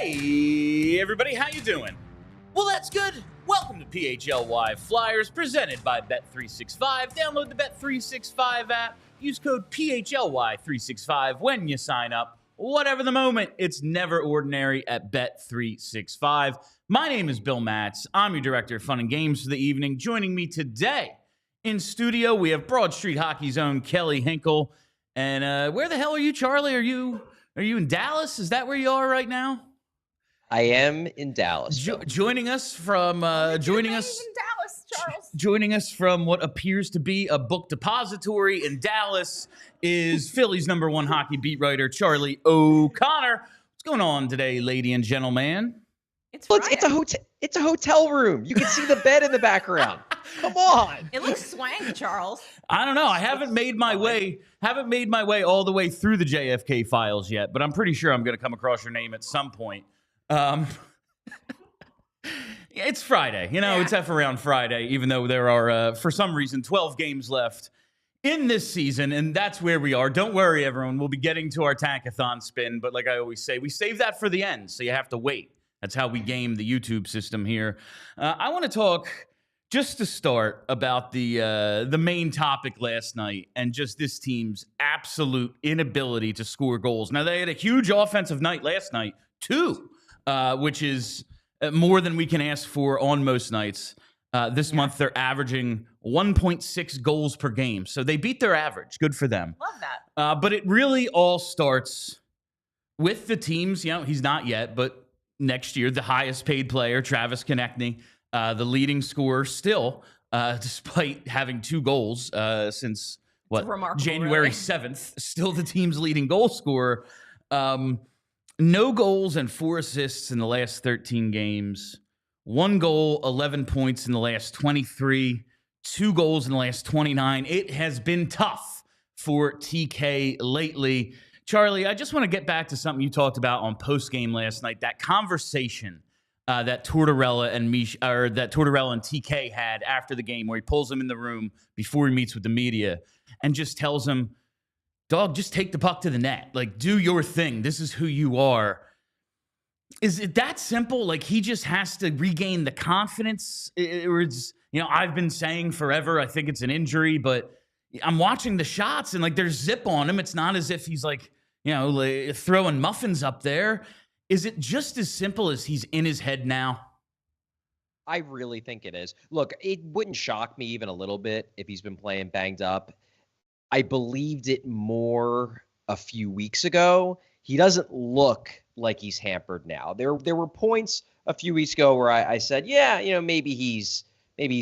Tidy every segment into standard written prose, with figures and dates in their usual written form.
Hey, everybody, how you doing? Well, that's good. Welcome to PHLY Flyers, presented by Bet365. Download the Bet365 app. Use code PHLY365 when you sign up. Whatever the moment, it's never ordinary at Bet365. My name is Bill Matz. I'm your director of fun and games for the evening. Joining me today in studio, we have Broad Street Hockey's own Kelly Hinkle. And where the hell are you, Charlie? Are you in Dallas? Is that where you are right now? I am in Dallas. Joining us from Dallas, Charles. Joining us from what appears to be a book depository in Dallas is Philly's #1 hockey beat writer, Charlie O'Connor. What's going on today, lady and gentleman? It's a hotel room. You can see the bed in the background. Come on. It looks swank, Charles. I don't know. I haven't made my way all the way through the JFK files yet, but I'm pretty sure I'm going to come across your name at some point. It's Friday. It's F around Friday, even though there are, for some reason, 12 games left in this season, and that's where we are. Don't worry, everyone. We'll be getting to our Tankathon spin, but like I always say, we save that for the end, so you have to wait. That's how we game the YouTube system here. I want to talk, just to start, about the main topic last night and just this team's absolute inability to score goals. Now, they had a huge offensive night last night, too, which is more than we can ask for on most nights. This month, they're averaging 1.6 goals per game. So they beat their average. Good for them. Love that. But it really all starts with the teams. He's not yet, but next year, the highest paid player, Travis Konecny, the leading scorer still, despite having 2 goals since, January 7th, still the team's leading goal scorer. No goals and 4 assists in the last 13 games. 1 goal, 11 points in the last 23. 2 goals in the last 29. It has been tough for TK lately. Charlie, I just want to get back to something you talked about on postgame last night. That conversation that Tortorella and TK had after the game, where he pulls him in the room before he meets with the media and just tells him, "Dog, just take the puck to the net. Like, do your thing. This is who you are." Is it that simple? Like, he just has to regain the confidence? Or it's, I've been saying forever, I think it's an injury, but I'm watching the shots and, like, there's zip on him. It's not as if he's, like, throwing muffins up there. Is it just as simple as he's in his head now? I really think it is. Look, it wouldn't shock me even a little bit if he's been playing banged up. I believed it more a few weeks ago. He doesn't look like he's hampered now. There were points a few weeks ago where I said, maybe he's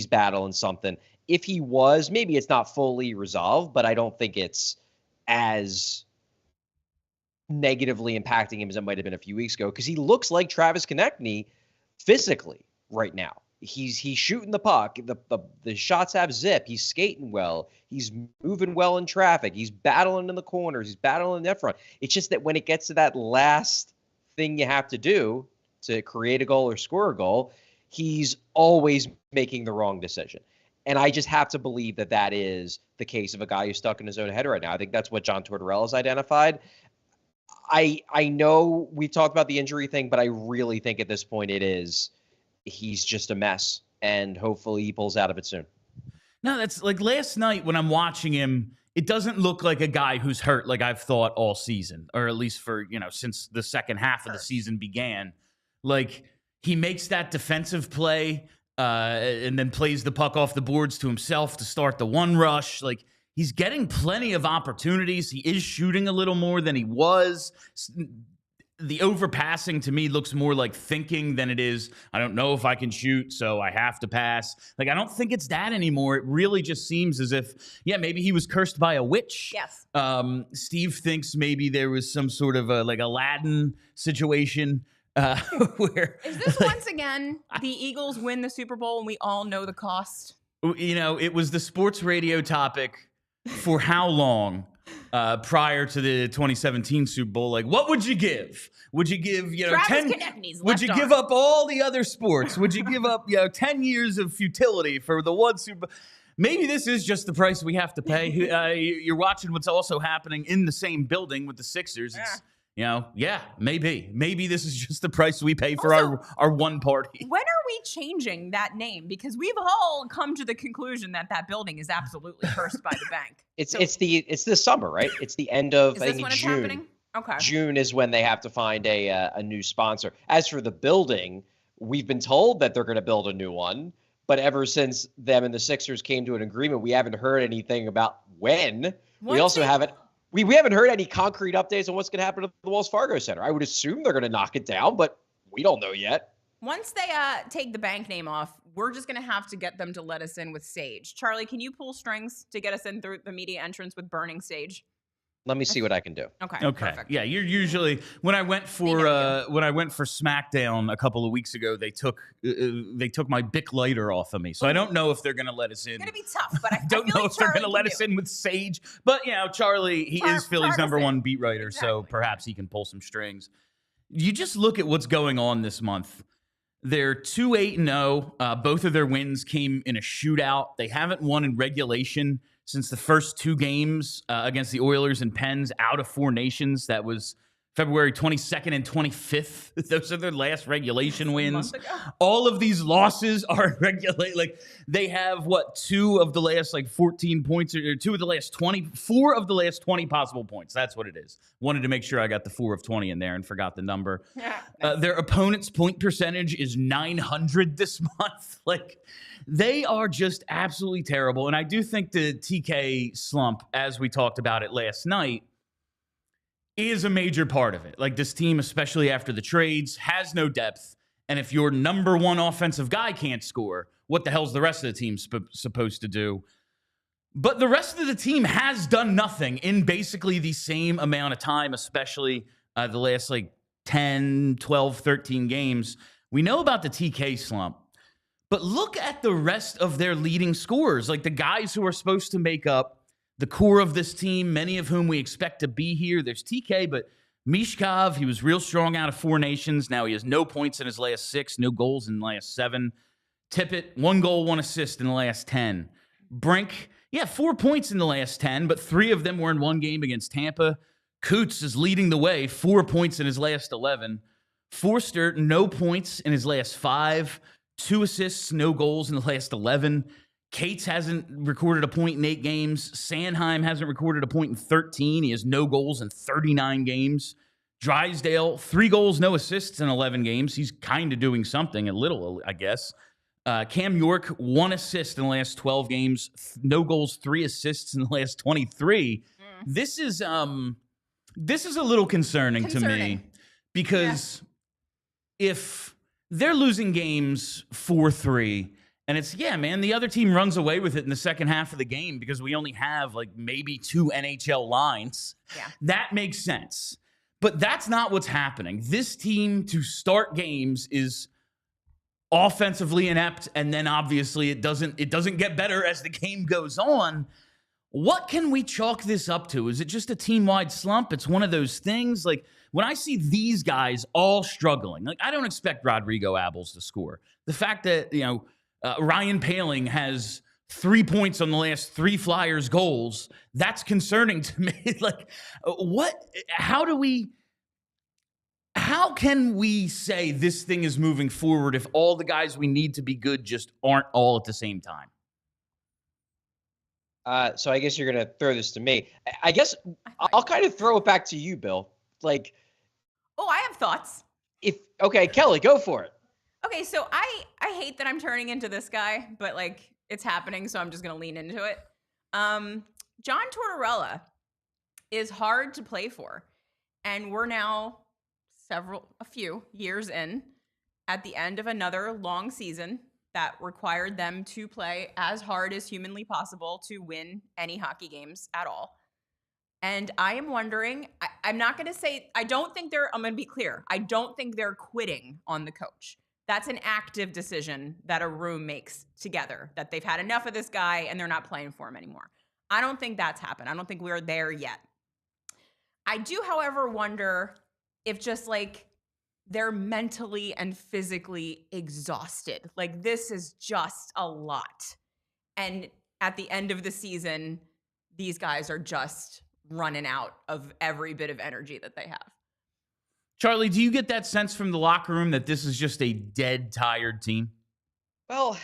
battling something. If he was, maybe it's not fully resolved, but I don't think it's as negatively impacting him as it might have been a few weeks ago, because he looks like Travis Konecny physically right now. He's shooting the puck. The shots have zip. He's skating well. He's moving well in traffic. He's battling in the corners. He's battling in the front. It's just that when it gets to that last thing you have to do to create a goal or score a goal, he's always making the wrong decision. And I just have to believe that that is the case of a guy who's stuck in his own head right now. I think that's what John Tortorella has identified. I know we've talked about the injury thing, but I really think at this point he's just a mess, and hopefully he pulls out of it soon. No, that's like last night when I'm watching him, it doesn't look like a guy who's hurt like I've thought all season, or at least for, since the second half of the season began. Like, he makes that defensive play and then plays the puck off the boards to himself to start the one rush. Like, he's getting plenty of opportunities. He is shooting a little more than he was. The overpassing to me looks more like thinking than it is, I don't know if I can shoot, so I have to pass. Like, I don't think it's that anymore. It really just seems as if, maybe he was cursed by a witch. Yes. Steve thinks maybe there was some sort of a Aladdin situation where... Is this once again the Eagles win the Super Bowl and we all know the cost? It was the sports radio topic for how long? Prior to the 2017 Super Bowl, like, what would you give? Would you give, Travis Konecny's would you give up all the other sports? Would you give up, 10 years of futility for the one Super Bowl? Maybe this is just the price we have to pay. You're watching what's also happening in the same building with the Sixers. It's, yeah, maybe this is just the price we pay for Also, our one party. When are we changing that name? Because we've all come to the conclusion that that building is absolutely cursed by the bank. It's this summer, right? It's the end of Is I this think when it's June. happening? Okay. June is when they have to find a new sponsor. As for the building, we've been told that they're going to build a new one, but ever since them and the Sixers came to an agreement, we haven't heard anything about when. We also haven't we haven't heard any concrete updates on what's going to happen to the Wells Fargo Center. I would assume they're going to knock it down, but we don't know yet. Once they take the bank name off, we're just going to have to get them to let us in with sage. Charlie, can you pull strings to get us in through the media entrance with burning sage? Let me see what I can do. Okay. Perfect. Yeah, you're usually when I went for SmackDown a couple of weeks ago, they took my Bic lighter off of me. So I don't know if they're going to let us in. It's going to be tough, but I don't feel know like if they're going to Charlie let can us do it. in with sage. But Charlie, he is Philly's Travis number in. one beat writer, so Exactly. perhaps he can pull some strings. You just look at what's going on this month. They're 2-8-0. Both of their wins came in a shootout. They haven't won in regulation since the first two games against the Oilers and Pens out of Four Nations. That was February 22nd and 25th. Those are their last regulation wins. month ago. All of these losses are regulate. Like they have two of the last 14 points or two of the last 20, 4 of the last 20 possible points. That's what it is. Wanted to make sure I got the 4 of 20 in there and forgot the number. Yeah. Their opponent's point percentage is 900 this month. They are just absolutely terrible. And I do think the TK slump, as we talked about it last night, is a major part of it. This team, especially after the trades, has no depth. And if your number one offensive guy can't score, what the hell's the rest of the team supposed to do? But the rest of the team has done nothing in basically the same amount of time, especially the last 10, 12, 13 games. We know about the TK slump. But look at the rest of their leading scorers, the guys who are supposed to make up the core of this team, many of whom we expect to be here. There's TK, but Mishkov, he was real strong out of Four Nations. Now he has no points in his last 6, no goals in the last 7. Tippett, 1 goal, 1 assist in the last 10. Brink, 4 points in the last 10, but 3 of them were in one game against Tampa. Coots is leading the way, 4 points in his last 11. Forster, no points in his last 5. 2 assists, no goals in the last 11. Cates hasn't recorded a point in 8 games. Sanheim hasn't recorded a point in 13. He has no goals in 39 games. Drysdale, 3 goals, no assists in 11 games. He's kind of doing something, a little, I guess. Cam York, 1 assist in the last 12 games. No goals, 3 assists in the last 23. This is a little concerning to me because if they're losing games 4-3, and it's, the other team runs away with it in the second half of the game because we only have maybe 2 NHL lines. Yeah. That makes sense. But that's not what's happening. This team to start games is offensively inept, and then obviously it doesn't get better as the game goes on. What can we chalk this up to? Is it just a team-wide slump? It's one of those things. When I see these guys all struggling, I don't expect Rodrigo Abels to score. The fact that, Ryan Poehling has 3 points on the last 3 Flyers goals, that's concerning to me. How can we say this thing is moving forward if all the guys we need to be good just aren't all at the same time? So I guess you're going to throw this to me. I guess I'll kind of throw it back to you, Bill. I have thoughts. Okay, Kelly, go for it. Okay, so I hate that I'm turning into this guy, but it's happening, so I'm just gonna lean into it. John Tortorella is hard to play for, and we're now a few years in at the end of another long season that required them to play as hard as humanly possible to win any hockey games at all. And I am wondering, I'm not going to say, I'm going to be clear. I don't think they're quitting on the coach. That's an active decision that a room makes together, that they've had enough of this guy and they're not playing for him anymore. I don't think that's happened. I don't think we're there yet. I do, however, wonder if just they're mentally and physically exhausted. This is just a lot. And at the end of the season, these guys are just running out of every bit of energy that they have. Charlie, do you get that sense from the locker room that this is just a dead, tired team? Well,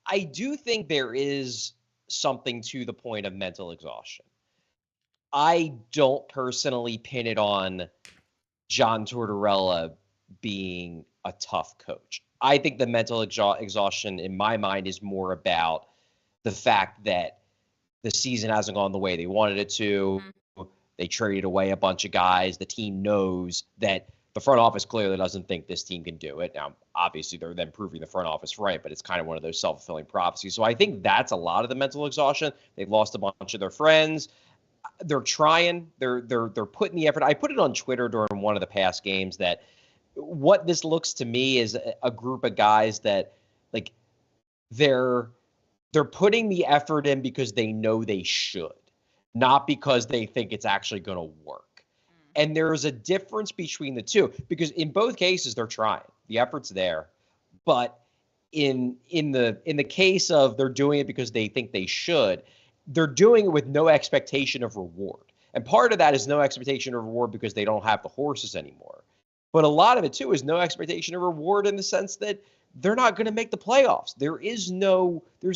I do think there is something to the point of mental exhaustion. I don't personally pin it on John Tortorella being a tough coach. I think the mental exhaustion in my mind is more about the fact that the season hasn't gone the way they wanted it to. They traded away a bunch of guys. The team knows that the front office clearly doesn't think this team can do it. Now, obviously, they're then proving the front office right, but it's kind of one of those self-fulfilling prophecies. So I think that's a lot of the mental exhaustion. They've lost a bunch of their friends. They're trying. They're putting the effort. I put it on Twitter during one of the past games that what this looks to me is a group of guys that, like, they're putting the effort in because they know they should, not because they think it's actually going to work. And there's a difference between the two, because in both cases they're trying. The effort's there, but in the case of they're doing it because they think they should, they're doing it with no expectation of reward. And part of that is no expectation of reward because they don't have the horses anymore. But a lot of it too is no expectation of reward in the sense that they're not going to make the playoffs. There's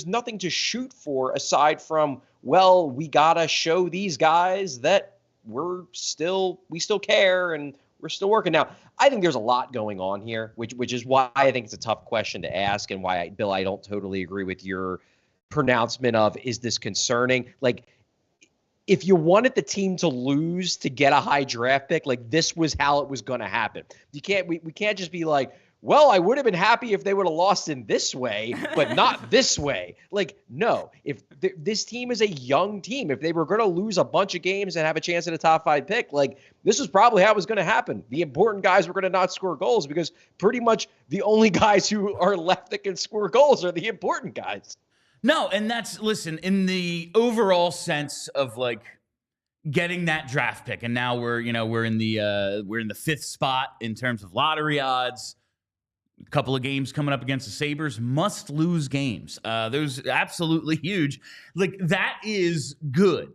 nothing to shoot for aside from, well, we got to show these guys that we still care and we're still working. Now, I think there's a lot going on here, which is why I think it's a tough question to ask and why, Bill, I don't totally agree with your pronouncement of, is this concerning? Like, if you wanted the team to lose to get a high draft pick, like, this was how it was going to happen. We can't just be like, well, I would have been happy if they would have lost in this way, but not this way. Like, no, if this team is a young team, if they were going to lose a bunch of games and have a chance at a top 5 pick, like, this is probably how it was going to happen. The important guys were going to not score goals because pretty much the only guys who are left that can score goals are the important guys. No, and listen, in the overall sense of, like, getting that draft pick, and now we're in the 5th spot in terms of lottery odds. A couple of games coming up against the Sabres, must lose games. Those absolutely huge. Like, that is good,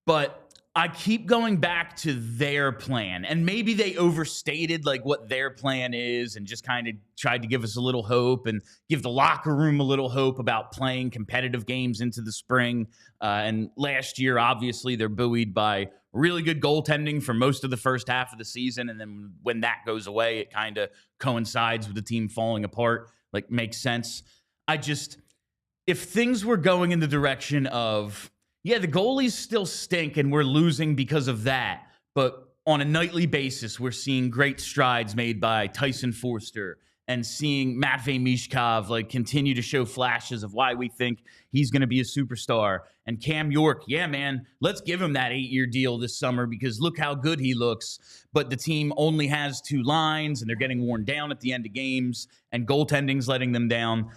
but I keep going back to their plan, and maybe they overstated, like, what their plan is and just kind of tried to give us a little hope and give the locker room a little hope about playing competitive games into the spring. And last year, obviously, they're buoyed by really good goaltending for most of the first half of the season. And then when that goes away, it kind of coincides with the team falling apart. Like, makes sense. If things were going in the direction of, yeah, the goalies still stink and we're losing because of that, but on a nightly basis, we're seeing great strides made by Tyson Forster and seeing Matvei Mishkov, like, continue to show flashes of why we think he's going to be a superstar. And Cam York, yeah, man, let's give him that 8-year deal this summer because look how good he looks. But the team only has 2 lines and they're getting worn down at the end of games and goaltending's letting them down.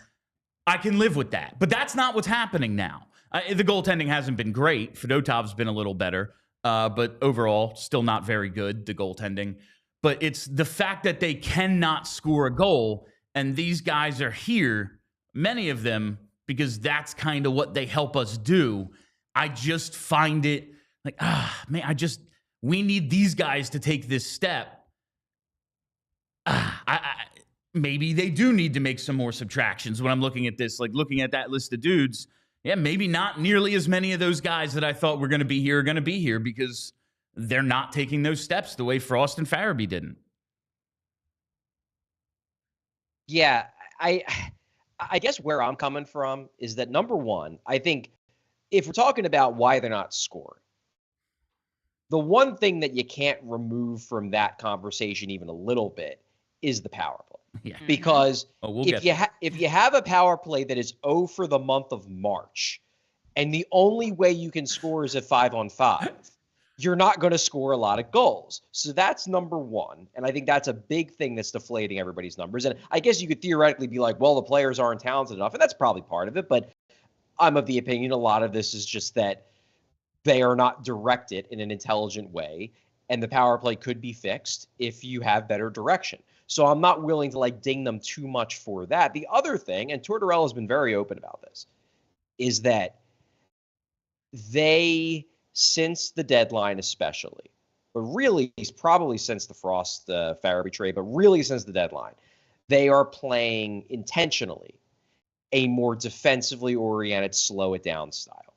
I can live with that, but that's not what's happening now. The goaltending hasn't been great. Fedotov's been a little better, but overall, still not very good, the goaltending. But it's the fact that they cannot score a goal, and these guys are here, many of them, because that's kind of what they help us do. I just find it like, man, we need these guys to take this step. Maybe they do need to make some more subtractions when I'm looking at this, like looking at that list of dudes. Yeah, maybe not nearly as many of those guys that I thought were going to be here are going to be here because they're not taking those steps the way Frost and Farabee didn't. Yeah, I guess where I'm coming from is that, number one, I think if we're talking about why they're not scoring, the one thing that you can't remove from that conversation even a little bit is the power play. Yeah. Because if you have a power play that is 0 for the month of March, and the only way you can score is at 5-on-5, you're not going to score a lot of goals. So that's number one. And I think that's a big thing that's deflating everybody's numbers. And I guess you could theoretically be like, well, the players aren't talented enough. And that's probably part of it. But I'm of the opinion a lot of this is just that they are not directed in an intelligent way. And the power play could be fixed if you have better direction. So I'm not willing to ding them too much for that. The other thing, and Tortorella has been very open about this, is that they, since the deadline especially, but really probably since the Frost Farabee trade, but really since the deadline, they are playing intentionally a more defensively oriented, slow it down style.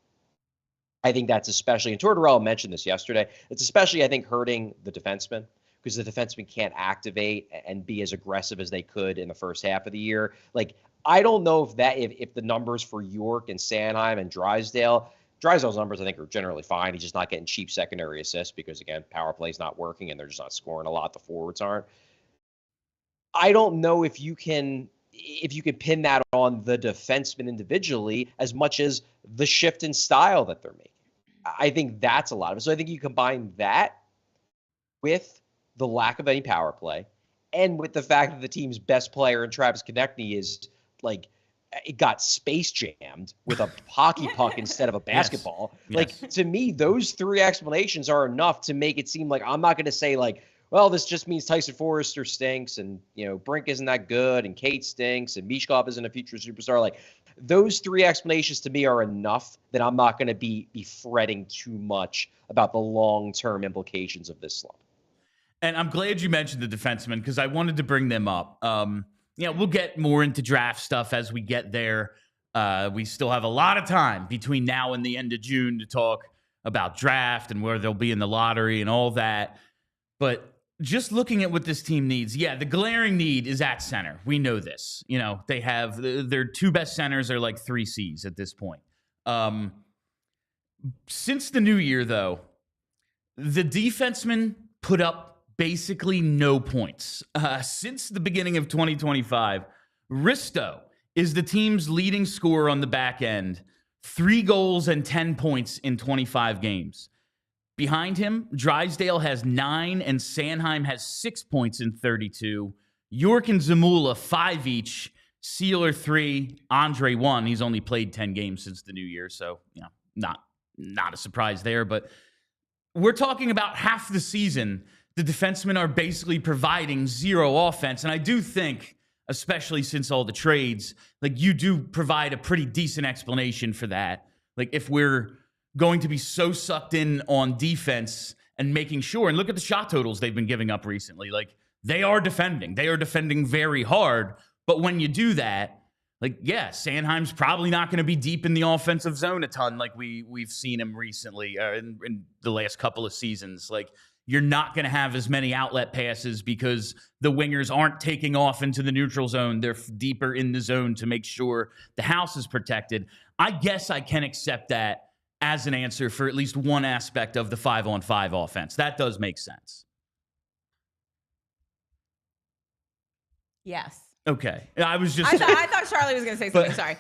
I think that's especially, and Tortorella mentioned this yesterday, it's especially, I think, hurting the defensemen because the defensemen can't activate and be as aggressive as they could in the first half of the year. Like, I don't know if the numbers for York and Sanheim and Drysdale's numbers, I think, are generally fine. He's just not getting cheap secondary assists because, again, power play's not working and they're just not scoring a lot. The forwards aren't. I don't know if you can pin that on the defenseman individually as much as the shift in style that they're making. I think that's a lot of it. So I think you combine that with the lack of any power play and with the fact that the team's best player in Travis Konecny is like, it got space jammed with a hockey puck instead of a basketball. Yes. Like, to me, those three explanations are enough to make it seem like I'm not going to say like, well, this just means Tyson Forrester stinks and, Brink isn't that good and Kate stinks and Mishkov isn't a future superstar. Like, those three explanations to me are enough that I'm not going to be fretting too much about the long-term implications of this slump. And I'm glad you mentioned the defensemen because I wanted to bring them up. We'll get more into draft stuff as we get there. We still have a lot of time between now and the end of June to talk about draft and where they'll be in the lottery and all that. But just looking at what this team needs, the glaring need is at center. We know this. They have their two best centers are like 3Cs at this point. Since the new year, though, the defensemen put up basically no points. Since the beginning of 2025, Risto is the team's leading scorer on the back end, 3 goals and 10 points in 25 games. Behind him, Drysdale has 9 and Sanheim has 6 points in 32. York and Zamula 5 each, Sealer 3, Andre 1. He's only played 10 games since the new year, so not a surprise there. But we're talking about half the season. The defensemen are basically providing zero offense. And I do think, especially since all the trades, like you do provide a pretty decent explanation for that. Like if we're going to be so sucked in on defense and making sure, and look at the shot totals they've been giving up recently. Like they are defending. They are defending very hard. But when you do that, like, Sanheim's probably not going to be deep in the offensive zone a ton like we've seen him recently in the last couple of seasons. Like, you're not going to have as many outlet passes because the wingers aren't taking off into the neutral zone. They're deeper in the zone to make sure the house is protected. I guess I can accept that as an answer for at least one aspect of the 5-on-5 offense. That does make sense. Yes. Okay. I thought Charlie was going to say something. Sorry.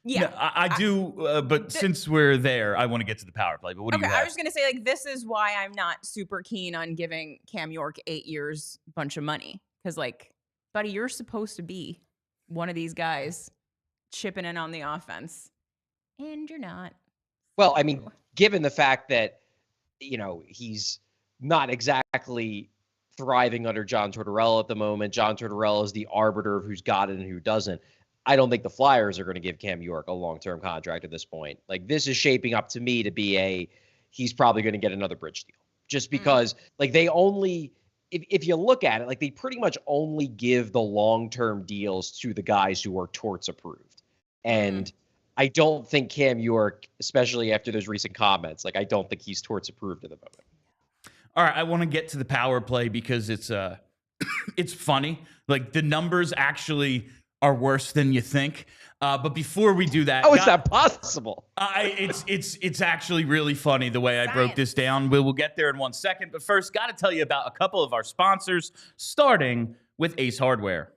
Yeah, no, I do, but since we're there, I want to get to the power play. But what do you have? I was going to say, like, this is why I'm not super keen on giving Cam York 8 years, bunch of money. Because, like, buddy, you're supposed to be one of these guys chipping in on the offense. And you're not. Well, I mean, given the fact that, he's not exactly thriving under John Tortorella at the moment. John Tortorella is the arbiter of who's got it and who doesn't. I don't think the Flyers are going to give Cam York a long-term contract at this point. Like, this is shaping up to me to be he's probably going to get another bridge deal. Just because, like, they only, if you look at it, like, they pretty much only give the long-term deals to the guys who are torts approved. And I don't think Cam York, especially after those recent comments, like, I don't think he's torts approved at the moment. All right, I want to get to the power play because it's funny. Like, the numbers actually are worse than you think. But before we do that, how is that possible? It's actually really funny the way I broke this down. We'll get there in 1 second. But first, got to tell you about a couple of our sponsors, starting with Ace Hardware.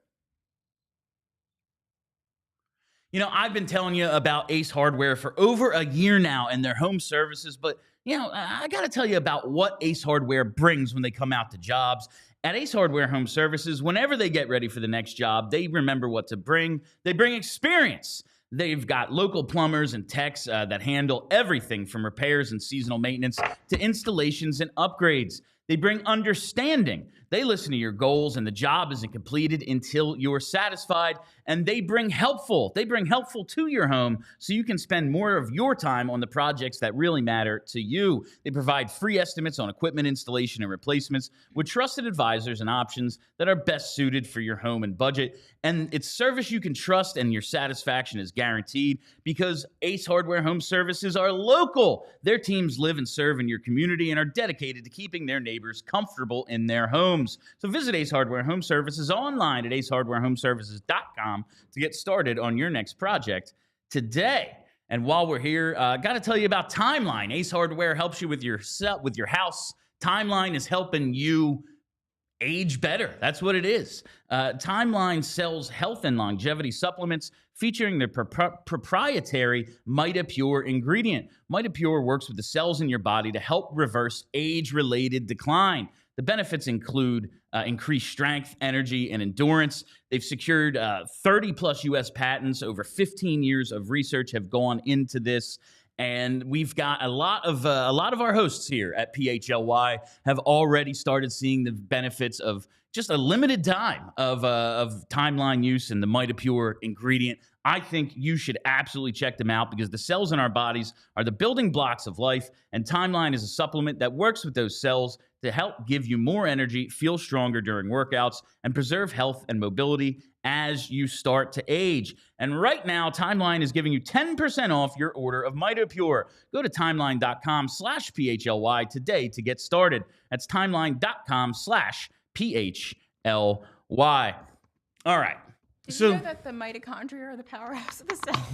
I've been telling you about Ace Hardware for over a year now and their home services, but I got to tell you about what Ace Hardware brings when they come out to jobs. At Ace Hardware Home Services, whenever they get ready for the next job, they remember what to bring. They bring experience. They've got local plumbers and techs that handle everything from repairs and seasonal maintenance to installations and upgrades. They bring understanding. They listen to your goals, and the job isn't completed until you're satisfied. And they bring helpful to your home so you can spend more of your time on the projects that really matter to you. They provide free estimates on equipment installation and replacements with trusted advisors and options that are best suited for your home and budget. And it's service you can trust, and your satisfaction is guaranteed because Ace Hardware Home Services are local. Their teams live and serve in your community and are dedicated to keeping their neighbors comfortable in their homes. So visit Ace Hardware Home Services online at acehardwarehomeservices.com to get started on your next project today. And while we're here, got to tell you about Timeline. Ace Hardware helps you with your house. Timeline is helping you age better. That's what it is. Timeline sells health and longevity supplements featuring their proprietary MitaPure ingredient. MitaPure works with the cells in your body to help reverse age-related decline. The benefits include increased strength, energy, and endurance. They've secured 30-plus U.S. patents. Over 15 years of research have gone into this. And we've got a lot of our hosts here at PHLY have already started seeing the benefits of just a limited time of Timeline use and the MitaPure ingredient. I think you should absolutely check them out because the cells in our bodies are the building blocks of life, and Timeline is a supplement that works with those cells to help give you more energy, feel stronger during workouts, and preserve health and mobility as you start to age. And right now, Timeline is giving you 10% off your order of MitoPure. Go to timeline.com/PHLY today to get started. That's timeline.com/PHLY. All right. Did you know that the mitochondria are the powerhouse of the cell?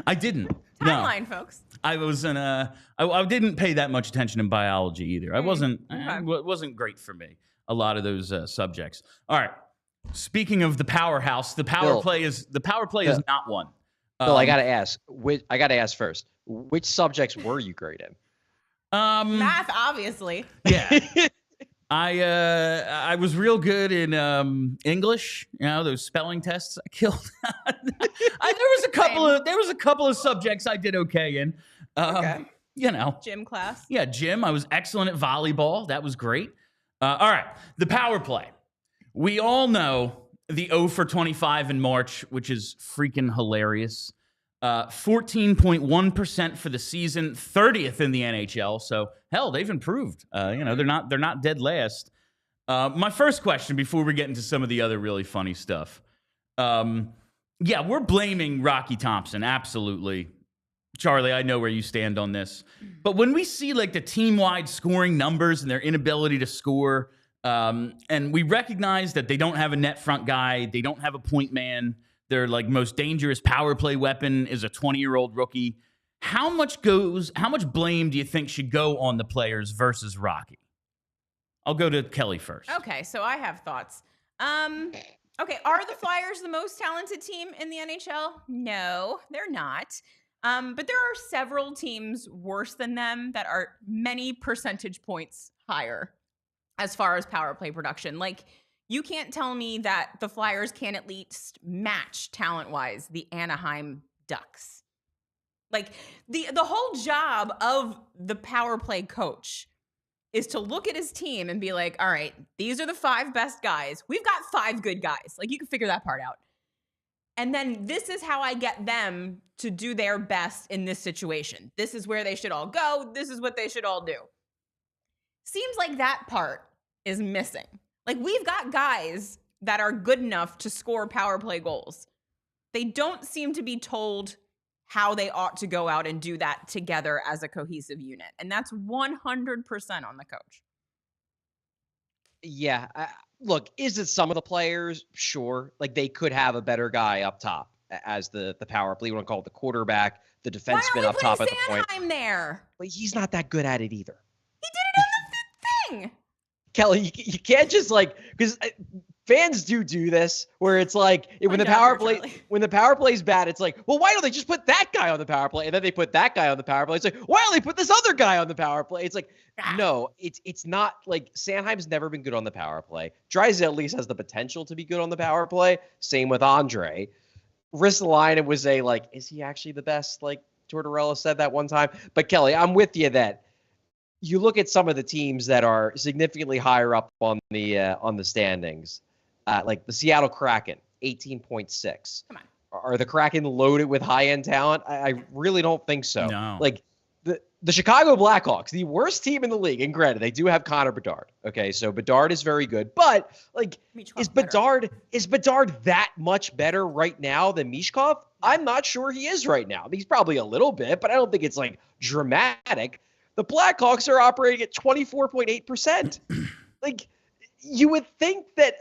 I didn't. Timeline, folks. I wasn't. I didn't pay that much attention in biology either. I wasn't. It wasn't great for me. A lot of those subjects. All right. Speaking of the powerhouse, the power play is not one. Bill, I gotta ask. I gotta ask first. Which subjects were you great in? Math, obviously. Yeah. I was real good in English. You know, those spelling tests I killed. There was a couple of subjects I did okay in. Okay. You know, Gym class. Yeah, gym. I was excellent at volleyball. That was great. All right, the power play. We all know the 0 for 25 in March, which is freaking hilarious. 14.1% for the season, 30th in the NHL. So hell, they've improved. You know, they're not dead last. My first question before we get into some of the other really funny stuff. Yeah, we're blaming Rocky Thompson, absolutely. Charlie, I know where you stand on this. But when we see like the team-wide scoring numbers and their inability to score, and we recognize that they don't have a net front guy, they don't have a point man, their like most dangerous power play weapon is a 20-year-old rookie. How much blame do you think should go on the players versus Rocky? I'll go to Kelly first. Okay, so I have thoughts. Okay, are the Flyers the most talented team in the NHL? No, they're not. But there are several teams worse than them that are many percentage points higher as far as power play production. Like, you can't tell me that the Flyers can at least match talent-wise the Anaheim Ducks. Like, the whole job of the power play coach is to look at his team and be like, all right, these are the 5 best guys. We've got 5 good guys. Like, you can figure that part out. And then this is how I get them to do their best in this situation. This is where they should all go. This is what they should all do. Seems like that part is missing. Like, we've got guys that are good enough to score power play goals. They don't seem to be told how they ought to go out and do that together as a cohesive unit. And that's 100% on the coach. Yeah. Look, is it some of the players? Sure. Like, they could have a better guy up top as the power play. You want to call it the quarterback, the defenseman up top at the point. Sanheim there? But he's not that good at it either. He did it on the thing. Kelly, you can't just like, because fans do this where it's like when the power play's bad, it's like, well, why don't they just put that guy on the power play? And then they put that guy on the power play. It's like, why don't they put this other guy on the power play? It's like, no, it's not like Sanheim's never been good on the power play. Draisaitl at least has the potential to be good on the power play. Same with Andre. Ristolainen was is he actually the best? Like Tortorella said that one time. But Kelly, I'm with you that you look at some of the teams that are significantly higher up on the standings, like the Seattle Kraken, 18.6. Come on. Are the Kraken loaded with high-end talent? I really don't think so. No. Like the Chicago Blackhawks, the worst team in the league, and granted, they do have Connor Bedard. Okay, so Bedard is very good, but like, is Bedard that much better right now than Mishkov? I'm not sure he is right now. He's probably a little bit, but I don't think it's like dramatic. The Blackhawks are operating at 24.8%. Like, you would think that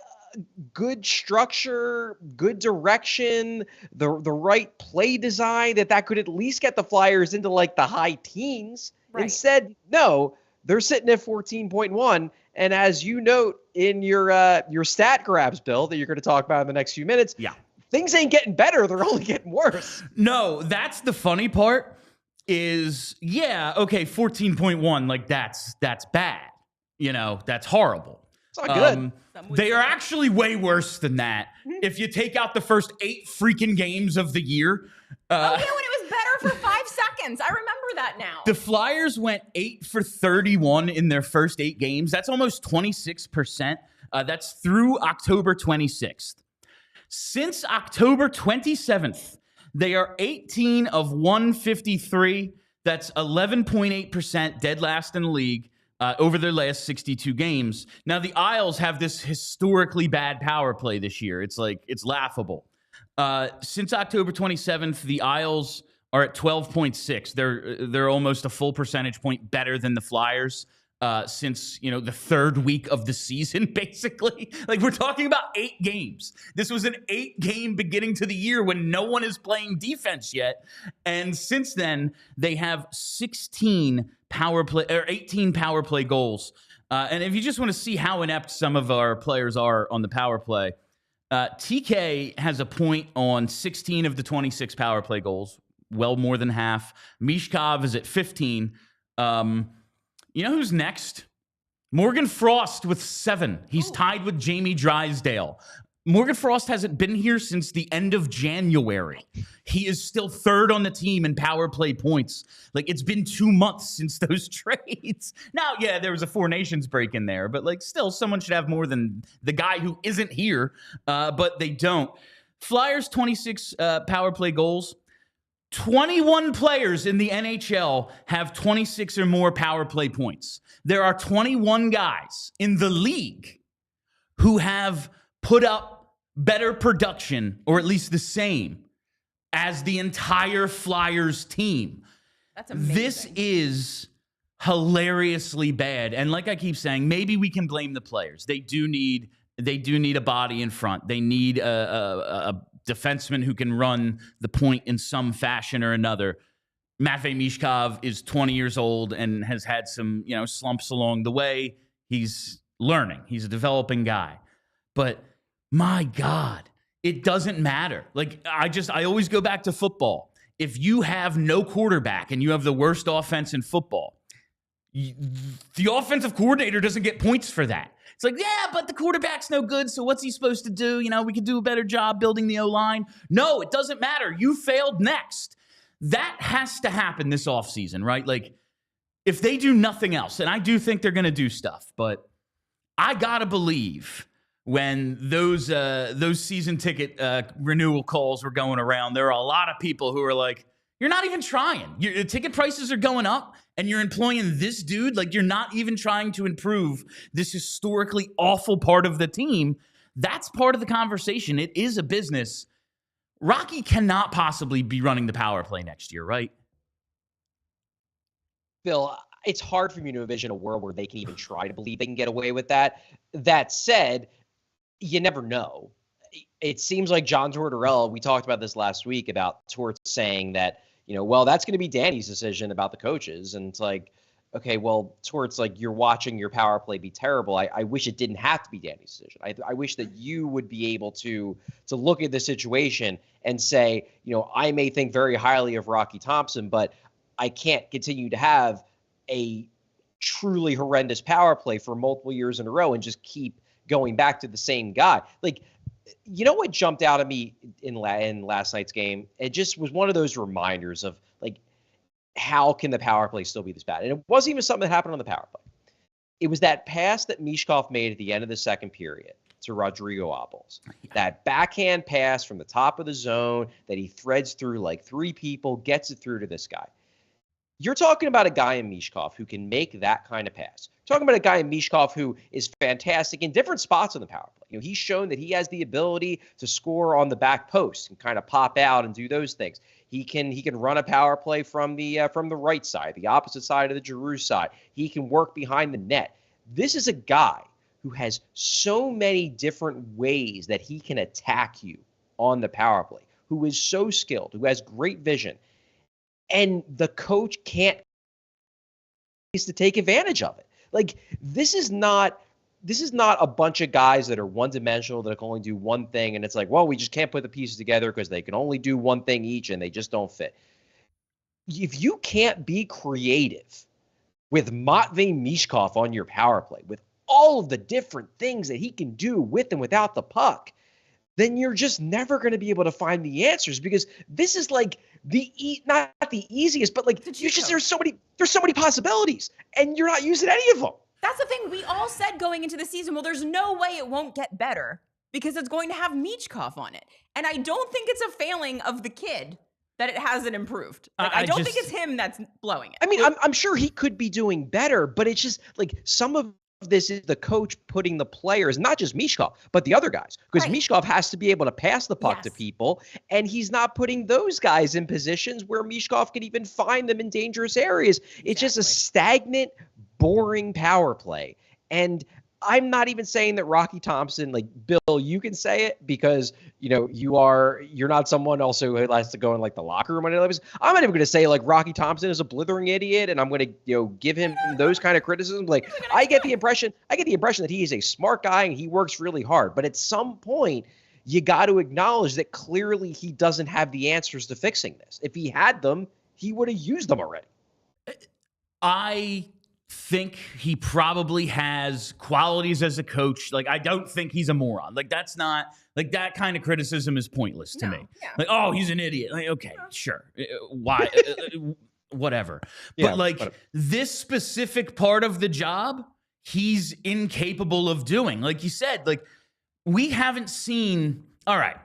good structure, good direction, the right play design, that could at least get the Flyers into like the high teens. Right. Instead, no, they're sitting at 14.1. And as you note in your stat grabs, Bill, that you're going to talk about in the next few minutes, things ain't getting better. They're only getting worse. No, that's the funny part is, okay, 14.1, like that's bad. That's horrible. It's not good. They are actually way worse than that. If you take out the first 8 freaking games of the year. When it was better for 5 seconds. I remember that now. The Flyers went 8 for 31 in their first 8 games. That's almost 26%. That's through October 26th. Since October 27th, they are 18 of 153. That's 11.8%, dead last in the league. Over their last 62 games. Now, the Isles have this historically bad power play this year. It's laughable. Since October 27th, the Isles are at 12.6. They're almost a full percentage point better than the Flyers since, the third week of the season, basically. Like, we're talking about 8 games. This was an 8-game beginning to the year when no one is playing defense yet. And since then, they have 18 power play goals. And if you just want to see how inept some of our players are on the power play, TK has a point on 16 of the 26 power play goals, well more than half. Mishkov is at 15. You know who's next? Morgan Frost with 7. He's tied with Jamie Drysdale. Morgan Frost hasn't been here since the end of January. He is still 3rd on the team in power play points. Like, it's been 2 months since those trades. Now, there was a 4 Nations break in there, but like, still, someone should have more than the guy who isn't here, but they don't. Flyers 26 power play goals. 21 players in the NHL have 26 or more power play points. There are 21 guys in the league who have put up better production, or at least the same, as the entire Flyers team. That's amazing. This is hilariously bad. And like I keep saying, maybe we can blame the players. They do need a body in front. They need a defenseman who can run the point in some fashion or another. Matvei Mishkov is 20 years old and has had some, slumps along the way. He's learning. He's a developing guy. But my God, it doesn't matter. Like, I always go back to football. If you have no quarterback and you have the worst offense in football, the offensive coordinator doesn't get points for that. It's like, but the quarterback's no good, so what's he supposed to do? We could do a better job building the O-line. No, it doesn't matter. You failed next. That has to happen this offseason, right? Like, if they do nothing else, and I do think they're going to do stuff, but I got to believe when those season ticket renewal calls were going around, there are a lot of people who are like, you're not even trying. Your ticket prices are going up, and you're employing this dude. Like, you're not even trying to improve this historically awful part of the team. That's part of the conversation. It is a business. Rocky cannot possibly be running the power play next year, right? Bill, it's hard for me to envision a world where they can even try to believe they can get away with that. That said, you never know. It seems like John Tortorella, we talked about this last week about Tort saying that, that's going to be Danny's decision about the coaches. And it's like, okay, well, Tort's like, you're watching your power play be terrible. I wish it didn't have to be Danny's decision. I wish that you would be able to look at the situation and say, I may think very highly of Rocky Thompson, but I can't continue to have a truly horrendous power play for multiple years in a row and just keep going back to the same guy. Like, what jumped out at me in last night's game? It just was one of those reminders of, like, how can the power play still be this bad? And it wasn't even something that happened on the power play. It was that pass that Mishkov made at the end of the second period to Rodrigo Abels. That backhand pass from the top of the zone that he threads through like 3 people, gets it through to this guy. You're talking about a guy in Mishkov who can make that kind of pass. You're talking about a guy in Mishkov who is fantastic in different spots on the power play. He's shown that he has the ability to score on the back post and kind of pop out and do those things. He can run a power play from the right side, the opposite side of the Giroux side. He can work behind the net. This is a guy who has so many different ways that he can attack you on the power play, who is so skilled, who has great vision. And the coach can't to take advantage of it. Like, this is not a bunch of guys that are one-dimensional, that can only do one thing, and it's like, well, we just can't put the pieces together because they can only do one thing each and they just don't fit. If you can't be creative with Matvei Mishkov on your power play, with all of the different things that he can do with and without the puck, then you're just never going to be able to find the answers, because this is like not the easiest, but like there's so many possibilities, and you're not using any of them. That's the thing. We all said going into the season, well, there's no way it won't get better because it's going to have Michkov on it. And I don't think it's a failing of the kid that it hasn't improved. Like, I don't think it's him that's blowing it. I mean, I'm sure he could be doing better, but it's just like some of this is the coach putting the players, not just Mishkov, but the other guys, because Mishkov has to be able to pass the puck to people, and he's not putting those guys in positions where Mishkov can even find them in dangerous areas. It's just a stagnant, boring power play. And I'm not even saying that Rocky Thompson, like, Bill, you can say it because, you're not someone also who likes to go in like the locker room. I'm not even going to say like Rocky Thompson is a blithering idiot and I'm going to, give him those kind of criticisms. Like, I get the impression that he is a smart guy and he works really hard. But at some point, you got to acknowledge that clearly he doesn't have the answers to fixing this. If he had them, he would have used them already. I think he probably has qualities as a coach. Like, I don't think he's a moron. Like, that's not, like, that kind of criticism is pointless to me. Yeah. Like, oh, he's an idiot. Like, okay, sure. Why? Whatever. But like, this specific part of the job, he's incapable of doing. Like you said, like, we haven't seen, all right,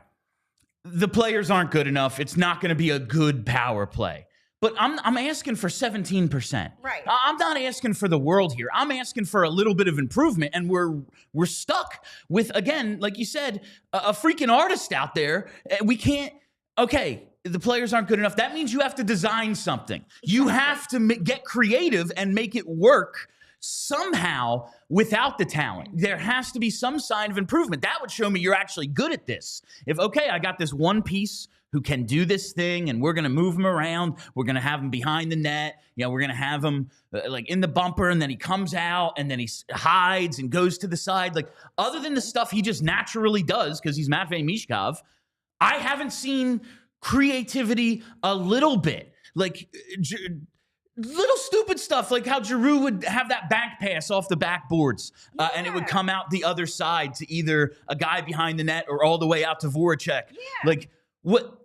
the players aren't good enough. It's not going to be a good power play. But I'm asking for 17%. Right. I'm not asking for the world here. I'm asking for a little bit of improvement, and we're stuck with, again, like you said, a freaking artist out there. We can't. Okay, the players aren't good enough. That means you have to design something. You have to get creative and make it work somehow without the talent. There has to be some sign of improvement. That would show me you're actually good at this. If, okay, I got this one piece who can do this thing, and we're going to move him around. We're going to have him behind the net. We're going to have him like in the bumper, and then he comes out, and then he hides and goes to the side. Like, other than the stuff he just naturally does because he's Matvei Mishkov, I haven't seen creativity a little bit. Like, little stupid stuff, like how Giroux would have that back pass off the backboards, and it would come out the other side to either a guy behind the net or all the way out to Voracek. Yeah. Like, what?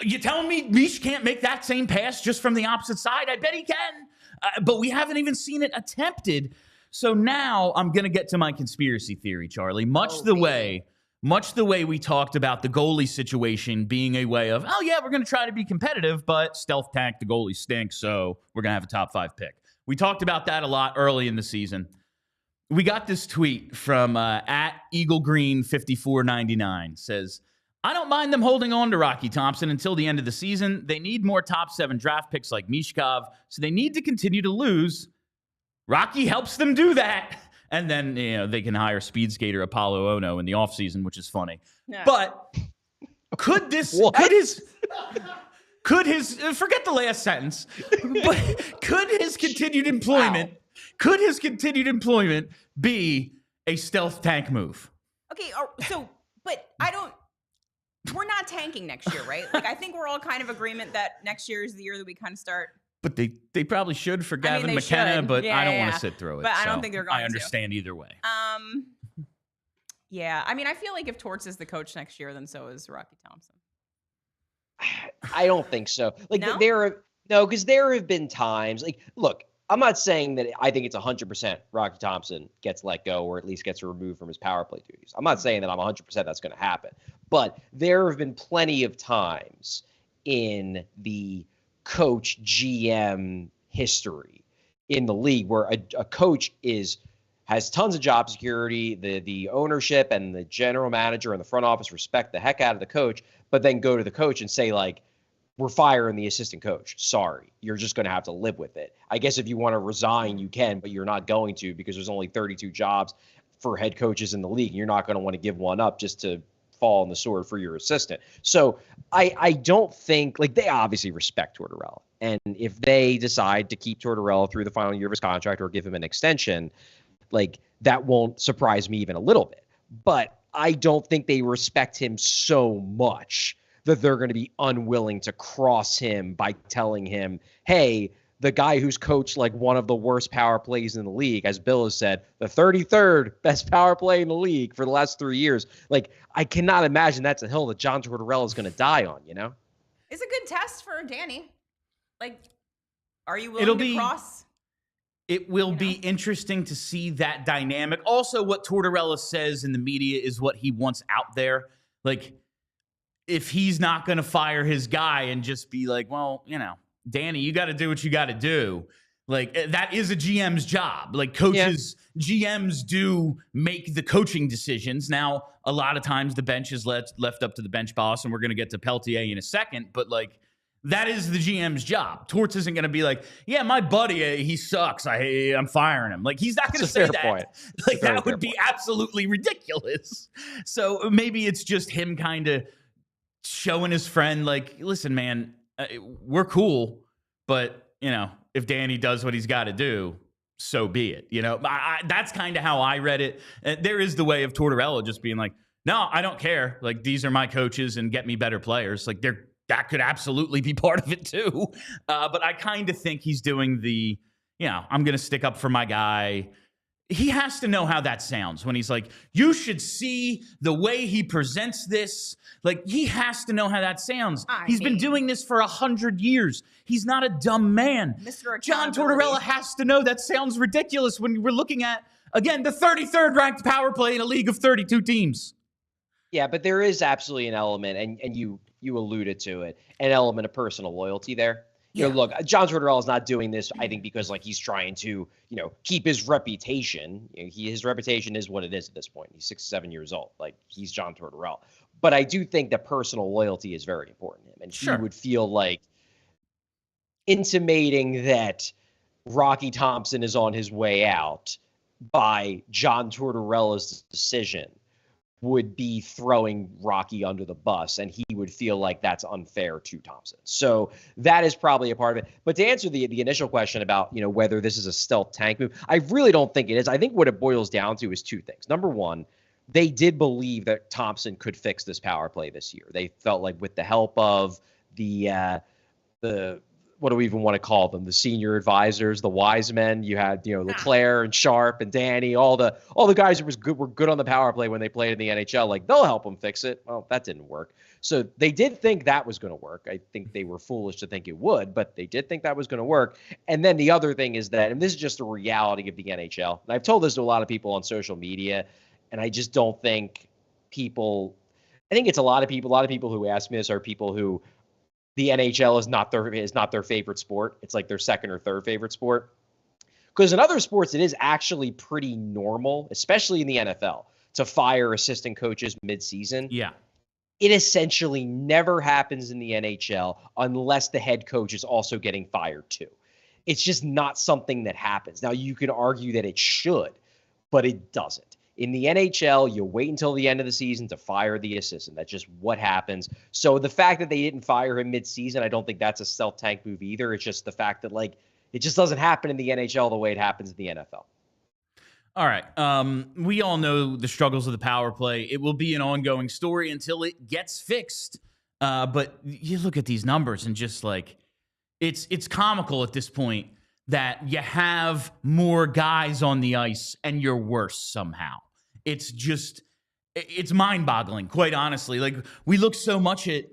You telling me Mish can't make that same pass just from the opposite side? I bet he can, but we haven't even seen it attempted. So now I'm going to get to my conspiracy theory, Charlie. Much the way we talked about the goalie situation being a way of, oh yeah, we're going to try to be competitive, but stealth tank, the goalie stinks, so we're going to have a top 5 pick. We talked about that a lot early in the season. We got this tweet from at EagleGreen5499. Says, I don't mind them holding on to Rocky Thompson until the end of the season. They need more top 7 draft picks like Mishkov, so they need to continue to lose. Rocky helps them do that. And then, they can hire speed skater Apollo Ono in the offseason, which is funny. Yeah. But could his forget the last sentence, but could his continued employment be a stealth tank move? Okay, but we're not tanking next year, right? Like, I think we're all kind of agreement that next year is the year that we kind of start. But they probably should for Gavin McKenna, but I don't want to sit through it. But I don't think they're going to. I understand either way. Yeah. I mean, I feel like if Torts is the coach next year, then so is Rocky Thompson. I don't think so. Like, no? No, because there have been times like, look, I'm not saying that I think it's 100% Rocky Thompson gets let go or at least gets removed from his power play duties. I'm not saying that I'm 100% that's going to happen, but there have been plenty of times in the coach GM history in the league where a coach has tons of job security, the ownership and the general manager and the front office respect the heck out of the coach, but then go to the coach and say, like, we're firing the assistant coach. Sorry, you're just going to have to live with it. I guess if you want to resign, you can, but you're not going to because there's only 32 jobs for head coaches in the league. You're not going to want to give one up just to fall on the sword for your assistant. So I don't think, like, they obviously respect Tortorella. And if they decide to keep Tortorella through the final year of his contract or give him an extension, like, that won't surprise me even a little bit. But I don't think they respect him so much that they're going to be unwilling to cross him by telling him, hey, the guy who's coached like one of the worst power plays in the league, as Bill has said, the 33rd best power play in the league for the last 3 years. Like, I cannot imagine that's a hill that John Tortorella is going to die on, you know? It's a good test for Danny. Like, are you willing to cross? It will be interesting to see that dynamic. Also, what Tortorella says in the media is what he wants out there. Like, if he's not going to fire his guy and just be like, well, Danny, you got to do what you got to do. Like, that is a GM's job. Like, coaches, GMs do make the coaching decisions. Now, a lot of times the bench is left up to the bench boss, and we're going to get to Pelletier in a second. But, like, that is the GM's job. Torts isn't going to be like, yeah, my buddy, he sucks. I'm firing him. Like, he's not going to say that. Point. Like, that would be absolutely ridiculous. So maybe it's just him kind of showing his friend, like, listen, man, we're cool, but, if Danny does what he's got to do, so be it. That's kind of how I read it. There is the way of Tortorella just being like, no, I don't care. Like, these are my coaches and get me better players. Like, that could absolutely be part of it too. But I kind of think he's doing the, I'm going to stick up for my guy. He has to know how that sounds when he's like, you should see the way he presents this. Like, he has to know how that sounds. He's been doing this for 100 years. He's not a dumb man. John Tortorella has to know that sounds ridiculous when we're looking at, again, the 33rd ranked power play in a league of 32 teams. Yeah, but there is absolutely an element, and you alluded to it, an element of personal loyalty there. Look, John Tortorella is not doing this, I think, because like he's trying to, keep his reputation. His reputation is what it is at this point. He's 67 years old. Like, he's John Tortorella. But I do think that personal loyalty is very important to him. And he would feel like intimating that Rocky Thompson is on his way out by John Tortorella's decision would be throwing Rocky under the bus, and he would feel like that's unfair to Thompson. So that is probably a part of it. But to answer the initial question about, whether this is a stealth tank move, I really don't think it is. I think what it boils down to is two things. Number one, they did believe that Thompson could fix this power play this year. They felt like with the help of the what do we even want to call them? The senior advisors, the wise men. You had, LeClaire and Sharp and Danny, all the guys who were good on the power play when they played in the NHL. Like, they'll help them fix it. Well, that didn't work. So they did think that was going to work. I think they were foolish to think it would, but they did think that was going to work. And then the other thing is that, and this is just a reality of the NHL, and I've told this to a lot of people on social media, and I just don't think people, I think it's a lot of people who ask me this are people who, the NHL is not their favorite sport. It's like their second or third favorite sport. Because in other sports, it is actually pretty normal, especially in the NFL, to fire assistant coaches mid-season. Yeah. It essentially never happens in the NHL unless the head coach is also getting fired too. It's just not something that happens. Now, you can argue that it should, but it doesn't. In the NHL, you wait until the end of the season to fire the assistant. That's just what happens. So the fact that they didn't fire him mid-season, I don't think that's a stealth tank move either. It's just the fact that, like, it just doesn't happen in the NHL the way it happens in the NFL. All right. We all know the struggles of the power play. It will be an ongoing story until it gets fixed. But you look at these numbers and just, like, it's comical at this point that you have more guys on the ice and you're worse somehow. It's mind-boggling, quite honestly. Like, we look so much at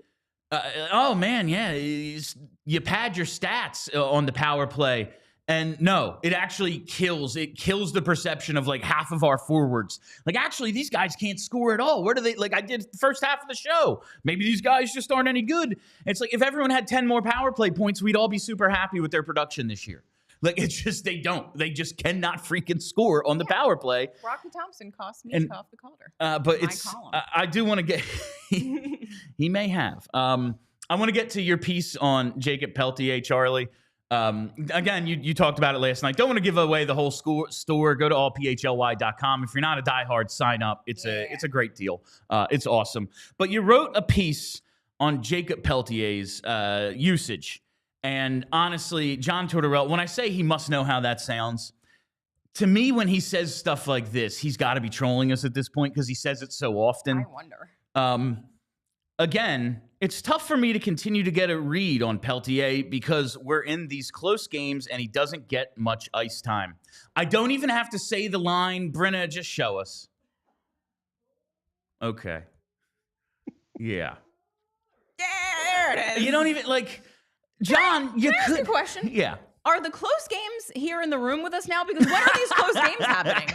Oh man, yeah, you pad your stats on the power play. And no, it actually kills. It kills the perception of like half of our forwards. Like, actually, these guys can't score at all. Where do they, like I did the first half of the show. Maybe these guys just aren't any good. It's like if everyone had 10 more power play points, we'd all be super happy with their production this year. Like, it's just, they don't. They just cannot freaking score on the power play. Rocky Thompson cost me off the Calder. But it's, I do want to get, he may have. I want to get to your piece on Jakob Pelletier, Charlie. Again, you talked about it last night. Don't want to give away the whole store. Go to allphly.com. If you're not a diehard, sign up. It's a great deal. It's awesome. But you wrote a piece on Jakob Pelletier's usage. And honestly, John Tortorella, when I say he must know how that sounds, to me, when he says stuff like this, he's got to be trolling us at this point because he says it so often. I wonder. Again, it's tough for me to continue to get a read on Pelletier because we're in these close games and he doesn't get much ice time. I don't even have to say the line, Brenna, just show us. Okay. Yeah. There it is. You don't even, like, John, you could. Can I ask a question? Yeah. Are the close games here in the room with us now? Because when are these close games happening?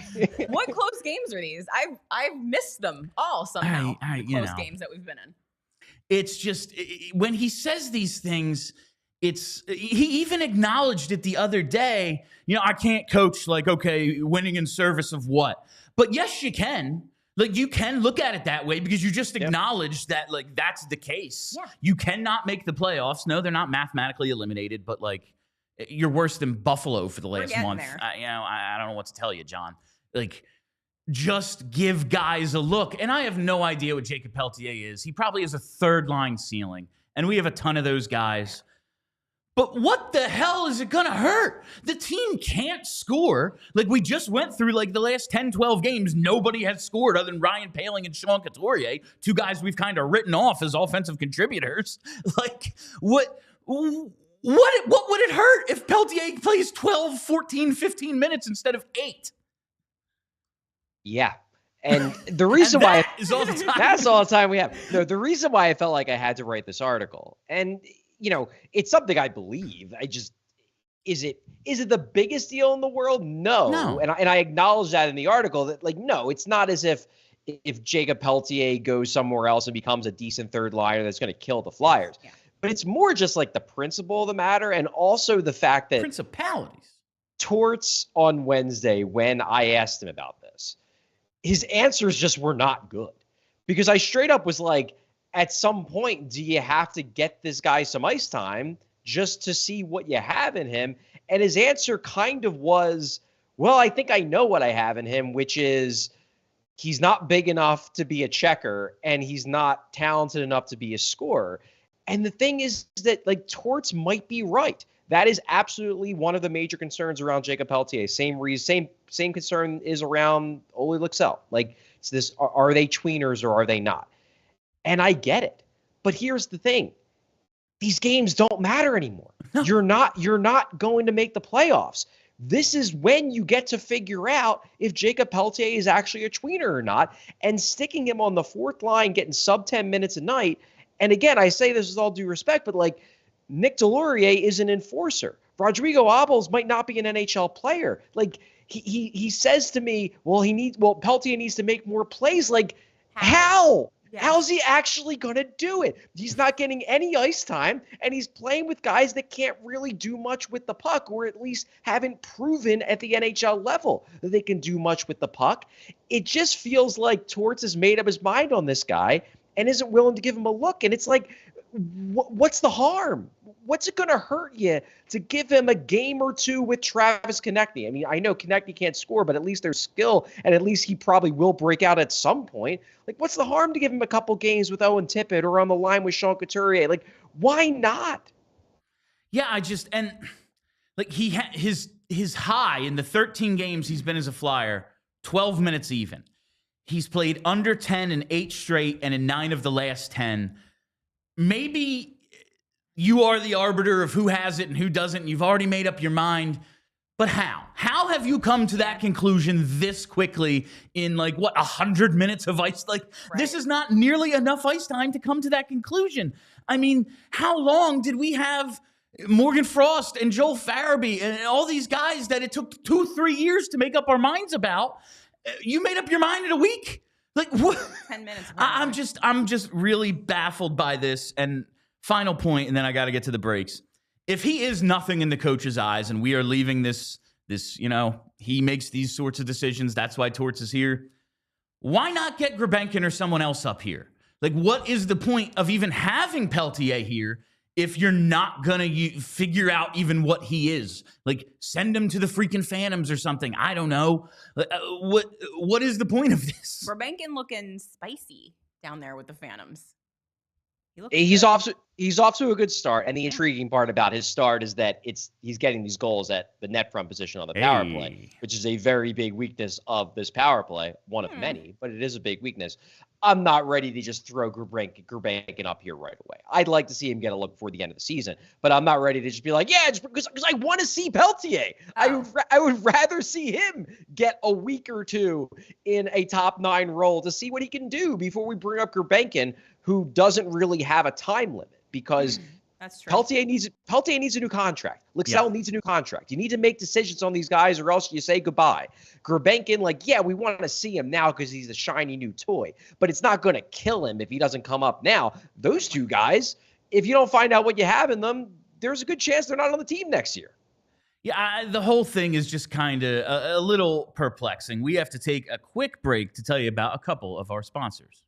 What close games are these? I've missed them all somehow. The close games that we've been in. It's just, when he says these things, he even acknowledged it the other day. You know, I can't coach, like, okay, winning in service of what? But yes, you can. Like, you can look at it that way because you just acknowledged that, like, that's the case. Yeah. You cannot make the playoffs. No, they're not mathematically eliminated, but, like, you're worse than Buffalo for the last month. I don't know what to tell you, John. Like, just give guys a look. And I have no idea what Jakob Pelletier is. He probably has a third-line ceiling, and we have a ton of those guys. But what the hell is it going to hurt? The team can't score. Like, we just went through, like, the last 10, 12 games. Nobody has scored other than Ryan Poehling and Sean Couturier, two guys we've kind of written off as offensive contributors. Like, what would it hurt if Pelletier plays 12, 14, 15 minutes instead of 8? Yeah. And the reason why is all the time. That's all the time we have. No, the reason why I felt like I had to write this article, and you know, it's something I believe. Is it the biggest deal in the world? No. And I acknowledge that in the article that, like, no, it's not as if Jakob Pelletier goes somewhere else and becomes a decent third liner that's going to kill the Flyers. Yeah. But it's more just like the principle of the matter, and also the fact that principalities. Torts on Wednesday, when I asked him about this, his answers just were not good. Because I straight up was like, at some point, do you have to get this guy some ice time just to see what you have in him? And his answer kind of was, well, I think I know what I have in him, which is he's not big enough to be a checker and he's not talented enough to be a scorer. And the thing is that, like, Torts might be right. That is absolutely one of the major concerns around Jakob Pelletier. Same concern is around Ole Luxell. Like, it's this: are they tweeners or are they not? And I get it, but here's the thing: these games don't matter anymore. No. You're not going to make the playoffs. This is when you get to figure out if Jakob Pelletier is actually a tweener or not, and sticking him on the fourth line, getting sub 10 minutes a night. And again, I say this with all due respect, but like, Nick Delorier is an enforcer. Rodrigo Abels might not be an NHL player. Like, he says to me, Pelletier needs to make more plays. Like, how? Yeah. How's he actually going to do it? He's not getting any ice time, and he's playing with guys that can't really do much with the puck, or at least haven't proven at the NHL level that they can do much with the puck. It just feels like Torts has made up his mind on this guy and isn't willing to give him a look. And it's like, what's the harm? What's it going to hurt you to give him a game or two with Travis Konecny? I mean, I know Konecny can't score, but at least there's skill, and at least he probably will break out at some point. Like, what's the harm to give him a couple games with Owen Tippett or on the line with Sean Couturier? Like, why not? Yeah, he had his high in the 13 games he's been as a Flyer, 12 minutes even. He's played under 10 in 8 straight and in 9 of the last 10. Maybe you are the arbiter of who has it and who doesn't. You've already made up your mind. But how? How have you come to that conclusion this quickly in 100 minutes of ice? This is not nearly enough ice time to come to that conclusion. I mean, how long did we have Morgan Frost and Joel Farabee and all these guys that it took 2-3 years to make up our minds about? You made up your mind in a week. What? 10 minutes. I'm just really baffled by this. And final point, and then I got to get to the breaks. If he is nothing in the coach's eyes and we are leaving this, he makes these sorts of decisions, that's why Torts is here. Why not get Grebenkin or someone else up here? What is the point of even having Pelletier here if you're not going to figure out even what he is? Send him to the freaking Phantoms or something. I don't know. What is the point of this? Grebenkin looking spicy down there with the Phantoms. He's off to a good start, and the intriguing part about his start is that he's getting these goals at the net front position on the power play, which is a very big weakness of this power play, one of many, but it is a big weakness. I'm not ready to just throw Grebenkin up here right away. I'd like to see him get a look before the end of the season, but I'm not ready to just be just because I want to see Pelletier. Oh. I would rather see him get a week or two in a top 9 role to see what he can do before we bring up Grebenkin, who doesn't really have a time limit, because that's true. Pelletier needs a new contract. Lixell needs a new contract. You need to make decisions on these guys, or else you say goodbye. Grebenkin, we want to see him now because he's a shiny new toy, but it's not going to kill him if he doesn't come up now. Those two guys, if you don't find out what you have in them, there's a good chance they're not on the team next year. Yeah, the whole thing is just kind of a little perplexing. We have to take a quick break to tell you about a couple of our sponsors.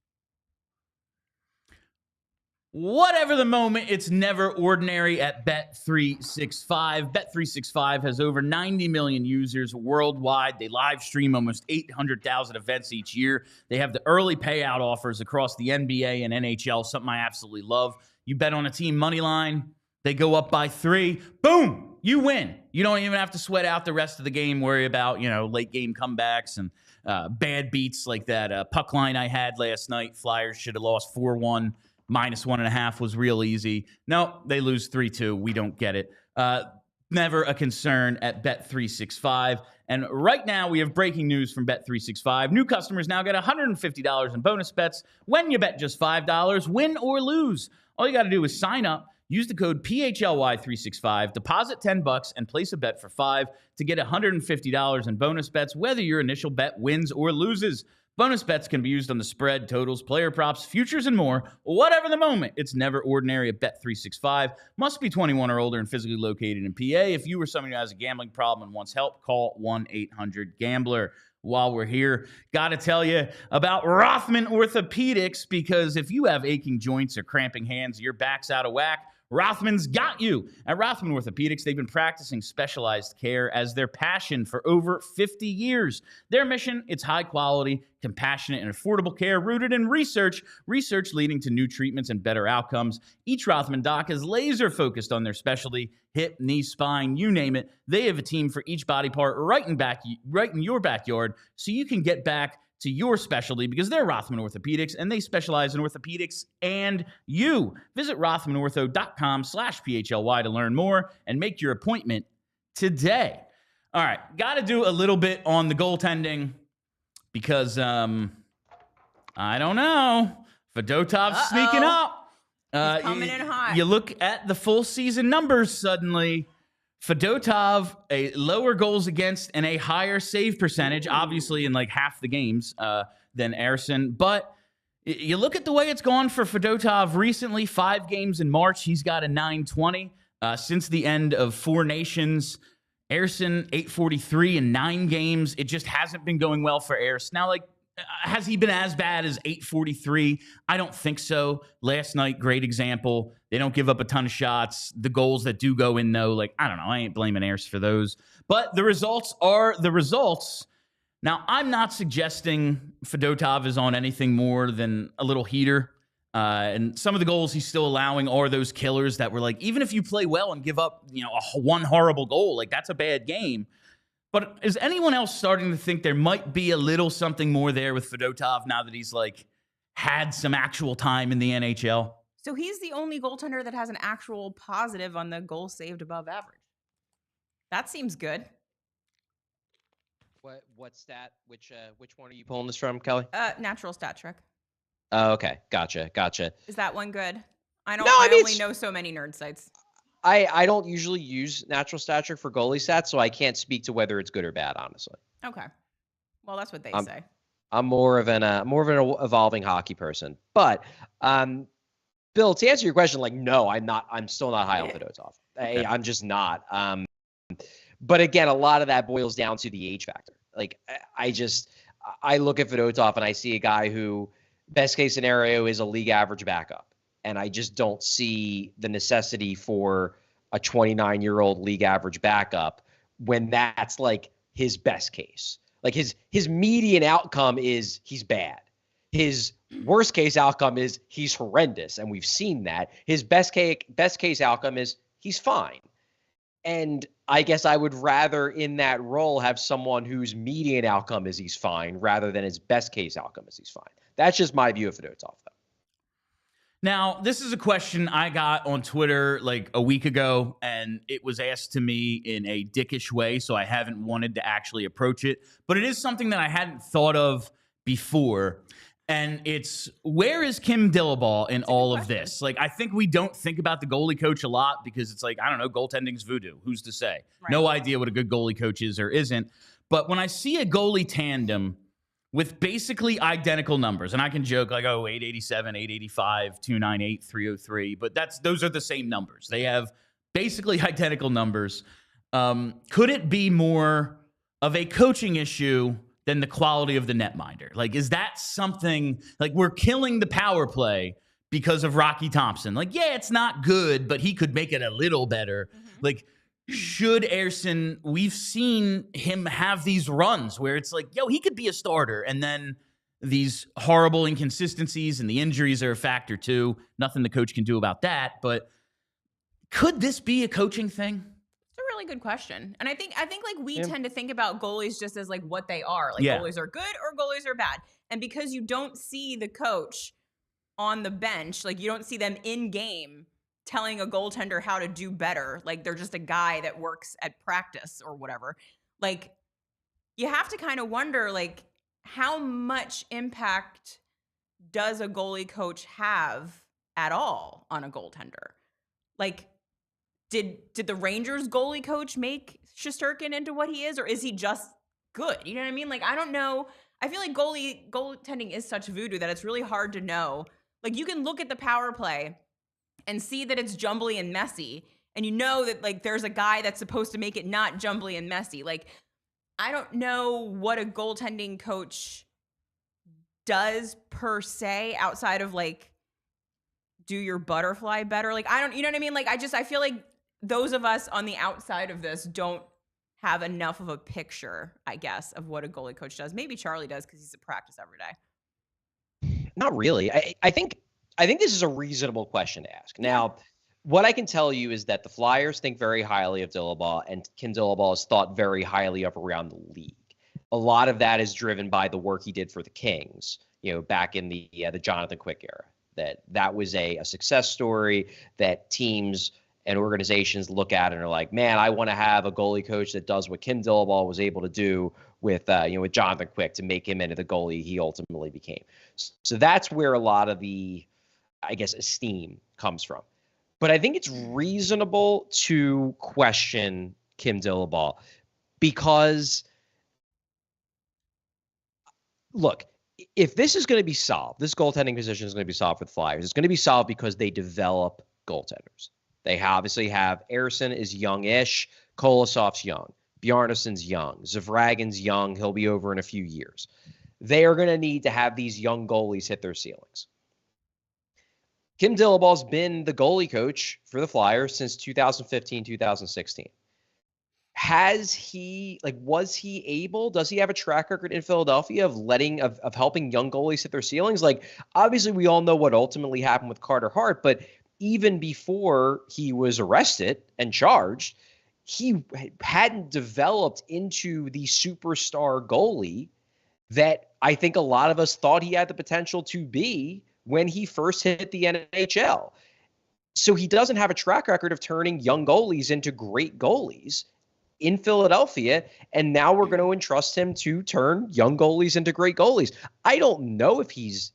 Whatever the moment, it's never ordinary at Bet365. Bet365 has over 90 million users worldwide. They live stream almost 800,000 events each year. They have the early payout offers across the NBA and NHL, something I absolutely love. You bet on a team money line, they go up by 3, boom, you win. You don't even have to sweat out the rest of the game, worry about, late game comebacks and bad beats like that puck line I had last night. Flyers should have lost 4-1. -1.5 was real easy. No, they lose 3-2. We don't get it. Never a concern at Bet365. And right now, we have breaking news from Bet365. New customers now get $150 in bonus bets when you bet just $5, win or lose. All you got to do is sign up, use the code PHLY365, deposit $10, and place a bet for $5 to get $150 in bonus bets, whether your initial bet wins or loses. Bonus bets can be used on the spread, totals, player props, futures, and more. Whatever the moment, it's never ordinary at Bet365. Must be 21 or older and physically located in PA. If you or someone who has a gambling problem and wants help, call 1-800-GAMBLER. While we're here, got to tell you about Rothman Orthopedics, because if you have aching joints or cramping hands, your back's out of whack, Rothman's got you. At Rothman Orthopedics, they've been practicing specialized care as their passion for over 50 years. Their mission, it's high quality, compassionate, and affordable care rooted in research leading to new treatments and better outcomes. Each Rothman doc is laser focused on their specialty, hip, knee, spine, you name it. They have a team for each body part right in your backyard, so you can get back to your specialty, because they're Rothman Orthopedics and they specialize in orthopedics and you. Visit rothmanortho.com/PHLY to learn more and make your appointment today. All right, got to do a little bit on the goaltending because, I don't know, Fedotov's sneaking up. He's coming in hot. You look at the full season numbers suddenly. Fedotov, a lower goals against and a higher save percentage, obviously in half the games than Ersson. But you look at the way it's gone for Fedotov recently, 5 games in March, he's got a .920. Since the end of 4 Nations, Ersson, .843 in 9 games. It just hasn't been going well for Ersson. Now, has he been as bad as .843? I don't think so. Last night, great example. They don't give up a ton of shots. The goals that do go in, though, I don't know. I ain't blaming Ersson for those. But the results are the results. Now, I'm not suggesting Fedotov is on anything more than a little heater. And some of the goals he's still allowing are those killers that were even if you play well and give up, one horrible goal, that's a bad game. But is anyone else starting to think there might be a little something more there with Fedotov now that he's had some actual time in the NHL? So he's the only goaltender that has an actual positive on the goal saved above average. That seems good. What stat? Which one are you pulling this from, Kelly? Natural stat trick. Oh, okay. Gotcha. Is that one good? I No, I mean, only know so many nerd sites. I don't usually use natural stat trick for goalie stats, so I can't speak to whether it's good or bad, honestly. Okay. Well, that's what they say. I'm more of an evolving hockey person. But Bill, to answer your question, like, no, I'm still not high on Fedotov. Okay. I'm just not. But again, a lot of that boils down to the age factor. Like, I look at Fedotov and I see a guy who best case scenario is a league average backup. And I just don't see the necessity for a 29-year-old league average backup when that's like his best case. Like his median outcome is he's bad. His worst case outcome is he's horrendous, and we've seen that. His best case outcome is he's fine. And I guess I would rather in that role have someone whose median outcome is he's fine rather than his best case outcome is he's fine. That's just my view of Fedotov, though. Now, this is a question I got on Twitter like a week ago, and it was asked to me in a dickish way, so I haven't wanted to actually approach it. But it is something that I hadn't thought of before, and it's, where is Kim Dillabaugh in all of this? Like, I think we don't think about the goalie coach a lot because it's like, I don't know, goaltending's voodoo. Who's to say? Right. No idea what a good goalie coach is or isn't. But when I see a goalie tandem with basically identical numbers, and I can joke like, oh, 887, 885, 298, 303, but those are the same numbers. They have basically identical numbers. Could it be more of a coaching issue than the quality of the netminder? Like, is that something, like, we're killing the power play because of Rocky Thompson? Like, yeah, it's not good, but he could make it a little better. Mm-hmm. Like, should Ersson, we've seen him have these runs where it's like, yo, he could be a starter, and then these horrible inconsistencies and the injuries are a factor too. Nothing the coach can do about that, but could this be a coaching thing? It's a really good question. And I think like we tend to think about goalies just as like what they are. Like goalies are good or goalies are bad. And because you don't see the coach on the bench, like you don't see them in game telling a goaltender how to do better, like they're just a guy that works at practice or whatever. Like, you have to kind of wonder, like, how much impact does a goalie coach have at all on a goaltender? Like, did the Rangers goalie coach make Shesterkin into what he is, or is he just good? You know what I mean? Like, I don't know. I feel like goaltending is such voodoo that it's really hard to know. Like, you can look at the power play and see that it's jumbly and messy, and you know that like there's a guy that's supposed to make it not jumbly and messy. Like, I don't know what a goaltending coach does per se outside of like do your butterfly better. Like, you know what I mean? Like, I feel like those of us on the outside of this don't have enough of a picture, I guess, of what a goalie coach does. Maybe Charlie does because he's at practice every day. Not really. I think this is a reasonable question to ask. Now, what I can tell you is that the Flyers think very highly of Dillabaugh, and Kim Dillabaugh is thought very highly of around the league. A lot of that is driven by the work he did for the Kings, back in the Jonathan Quick era. That was a success story that teams and organizations look at and are like, man, I want to have a goalie coach that does what Kim Dillabaugh was able to do with Jonathan Quick to make him into the goalie he ultimately became. So that's where a lot of the, I guess, esteem comes from. But I think it's reasonable to question Kim Dillabaugh because, look, if this is going to be solved, this goaltending position is going to be solved for the Flyers. It's going to be solved because they develop goaltenders. They obviously have Ersson is youngish, Kolosov's young, Bjarnason's young, Zavragin's young. He'll be over in a few years. They are going to need to have these young goalies hit their ceilings. Kim Dillabaugh's been the goalie coach for the Flyers since 2015, 2016. Does he have a track record in Philadelphia of helping young goalies hit their ceilings? Like, obviously we all know what ultimately happened with Carter Hart, but even before he was arrested and charged, he hadn't developed into the superstar goalie that I think a lot of us thought he had the potential to be when he first hit the NHL. So he doesn't have a track record of turning young goalies into great goalies. in Philadelphia, and now we're going to entrust him to turn young goalies into great goalies. I don't know if he's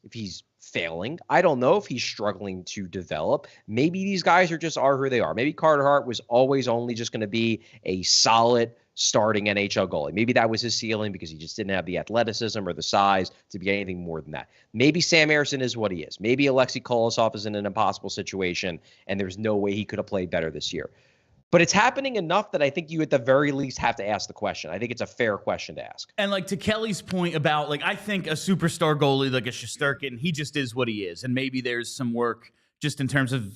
failing. I don't know if he's struggling to develop. Maybe these guys are who they are. Maybe Carter Hart was always only just going to be a solid starting NHL goalie. Maybe that was his ceiling because he just didn't have the athleticism or the size to be anything more than that. Maybe Sam Ersson is what he is. Maybe Alexei Kolosov is in an impossible situation and there's no way he could have played better this year. But it's happening enough that I think you at the very least have to ask the question. I think it's a fair question to ask. And like to Kelly's point about I think a superstar goalie like a Shesterkin, he just is what he is. And maybe there's some work just in terms of,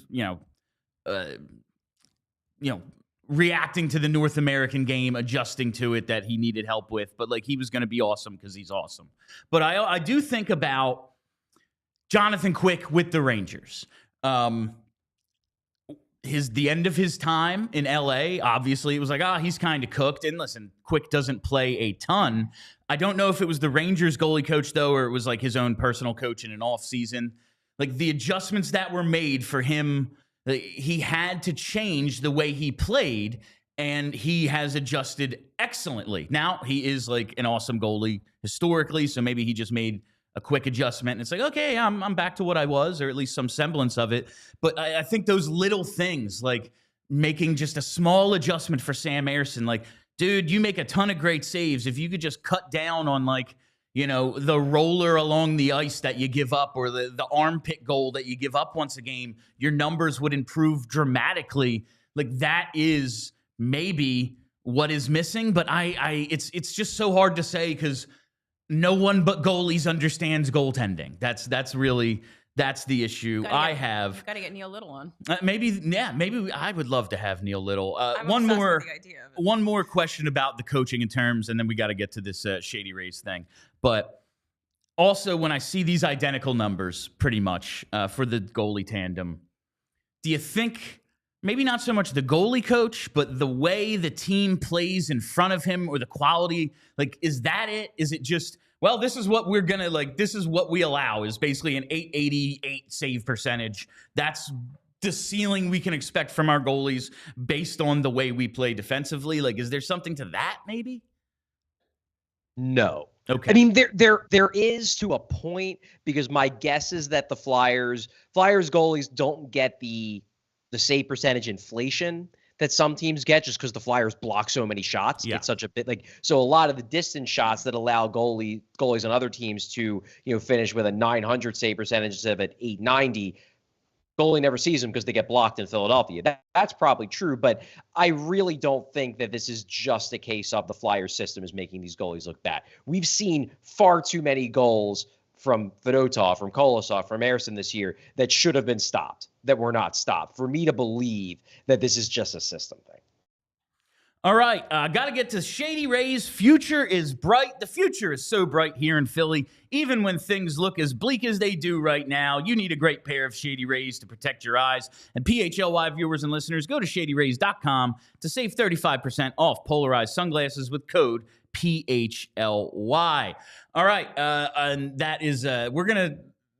reacting to the North American game, adjusting to it that he needed help with. But he was going to be awesome because he's awesome. But I do think about Jonathan Quick with the Rangers. The end of his time in LA, obviously, it was he's kind of cooked. And listen, Quick doesn't play a ton. I don't know if it was the Rangers goalie coach, though, or it was his own personal coach in an off season. The adjustments that were made for him, he had to change the way he played, and he has adjusted excellently. Now, he is an awesome goalie historically, so maybe he just made a quick adjustment, and it's okay, I'm back to what I was, or at least some semblance of it. But I think those little things, making just a small adjustment for Sam Ersson, dude, you make a ton of great saves. If you could just cut down on the roller along the ice that you give up, or the armpit goal that you give up once a game, your numbers would improve dramatically. That is maybe what is missing, but it's just so hard to say because no one but goalies understands goaltending. That's the issue I have. You've got to get Neil Little on. Maybe I would love to have Neil Little. I'm one obsessed more with the idea of it. One more question about the coaching in terms, and then we got to get to this Shady Rays thing. But also, when I see these identical numbers, pretty much for the goalie tandem, do you think maybe not so much the goalie coach, but the way the team plays in front of him, or the quality, is that it? Is it just, well, this is what we're going to, this is what we allow, is basically an 888 save percentage. That's the ceiling we can expect from our goalies based on the way we play defensively. Is there something to that maybe? No. Okay. I mean, there is to a point, because my guess is that the Flyers goalies don't get the save percentage inflation that some teams get, just because the Flyers block so many shots. Yeah. It's such a bit so a lot of the distance shots that allow goalies on other teams to finish with a 900 save percentage instead of an 890. Goalie never sees them because they get blocked in Philadelphia. That's probably true, but I really don't think that this is just a case of the Flyers system is making these goalies look bad. We've seen far too many goals from Fedotov, from Kolosov, from Ersson this year that should have been stopped, that were not stopped, for me to believe that this is just a system thing. All right, got to get to Shady Rays. Future is bright. The future is so bright here in Philly. Even when things look as bleak as they do right now, you need a great pair of Shady Rays to protect your eyes. And PHLY viewers and listeners, go to shadyrays.com to save 35% off polarized sunglasses with code PHLY. All right, and that is,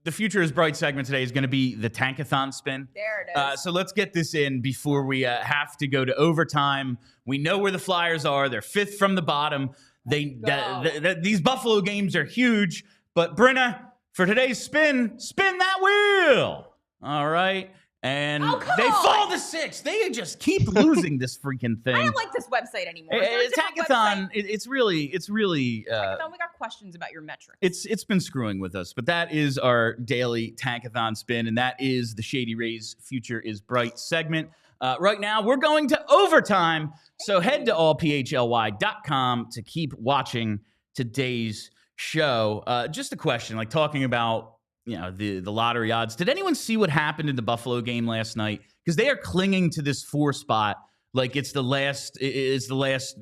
the Future is Bright segment today is going to be the Tankathon spin. There it is. So let's get this in before we have to go to overtime. We know where the Flyers are. They're fifth from the bottom. These Buffalo games are huge. But Brenna, for today's spin that wheel. All right. And they fall to sixth. They just keep losing this freaking thing. I don't like this website anymore. Tankathon, it's really Tankathon, we got questions about your metrics. It's been screwing with us, but that is our daily Tankathon spin, and that is the Shady Rays Future is Bright segment. Right now, we're going to overtime, so head to allphly.com to keep watching today's show. Just a question, talking about the lottery odds. Did anyone see what happened in the Buffalo game last night? Because they are clinging to this 4 spot like it's the last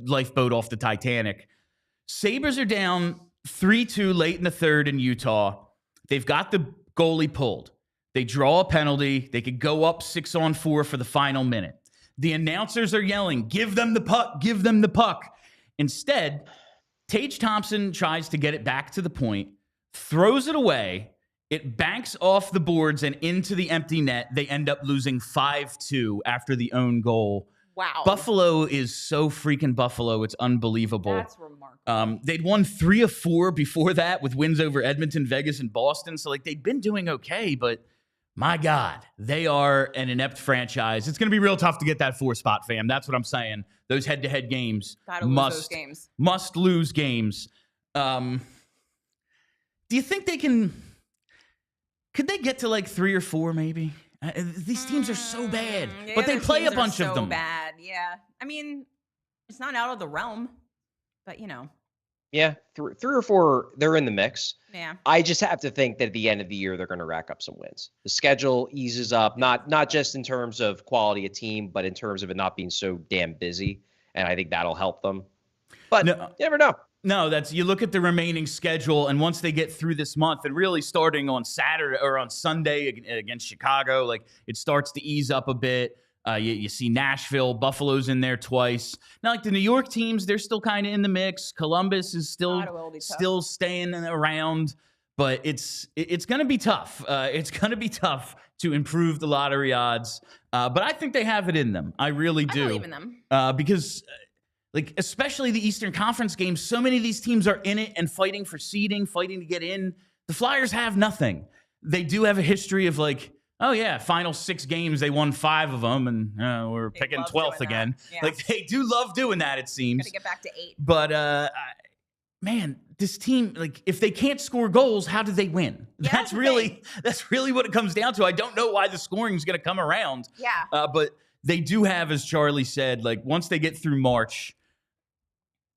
lifeboat off the Titanic. Sabres are down 3-2 late in the third in Utah. They've got the goalie pulled. They draw a penalty. They could go up 6-on-4 for the final minute. The announcers are yelling, "Give them the puck, give them the puck." Instead, Tage Thompson tries to get it back to the point, throws it away. It banks off the boards and into the empty net. They end up losing 5-2 after the own goal. Wow. Buffalo is so freaking Buffalo. It's unbelievable. That's remarkable. They'd won 3 of 4 before that with wins over Edmonton, Vegas, and Boston. So, like, they'd been doing okay, but my God, they are an inept franchise. It's going to be real tough to get that 4 spot, fam. That's what I'm saying. Those head-to-head games Gotta lose those games. must lose games. Do you think they can? Could they get to like 3 or 4 maybe? These teams are so bad, but they play a bunch of them. So bad, yeah. I mean, it's not out of the realm, but you know. Yeah, 3 or 4, they're in the mix. Yeah. I just have to think that at the end of the year, they're going to rack up some wins. The schedule eases up, not just in terms of quality of team, but in terms of it not being so damn busy. And I think that'll help them. But you never know. No, you look at the remaining schedule, and once they get through this month, and really starting on Saturday or on Sunday against Chicago, like it starts to ease up a bit. You see Nashville, Buffalo's in there twice. Now, like the New York teams, they're still kind of in the mix. Columbus is still staying around, but it's going to be tough. It's going to be tough to improve the lottery odds, but I think they have it in them. I really do. I believe in them because. Like, especially the Eastern Conference games, so many of these teams are in it and fighting for seeding, fighting to get in. The Flyers have nothing. They do have a history of like, oh yeah, final 6 games, they won 5 of them, and we're picking 12th again. Yeah. Like, they do love doing that, it seems. Gotta get back to 8. But, man, this team, like, if they can't score goals, how do they win? Yeah, that's really what it comes down to. I don't know why the scoring is going to come around. Yeah. But they do have, as Charlie said, like, once they get through March,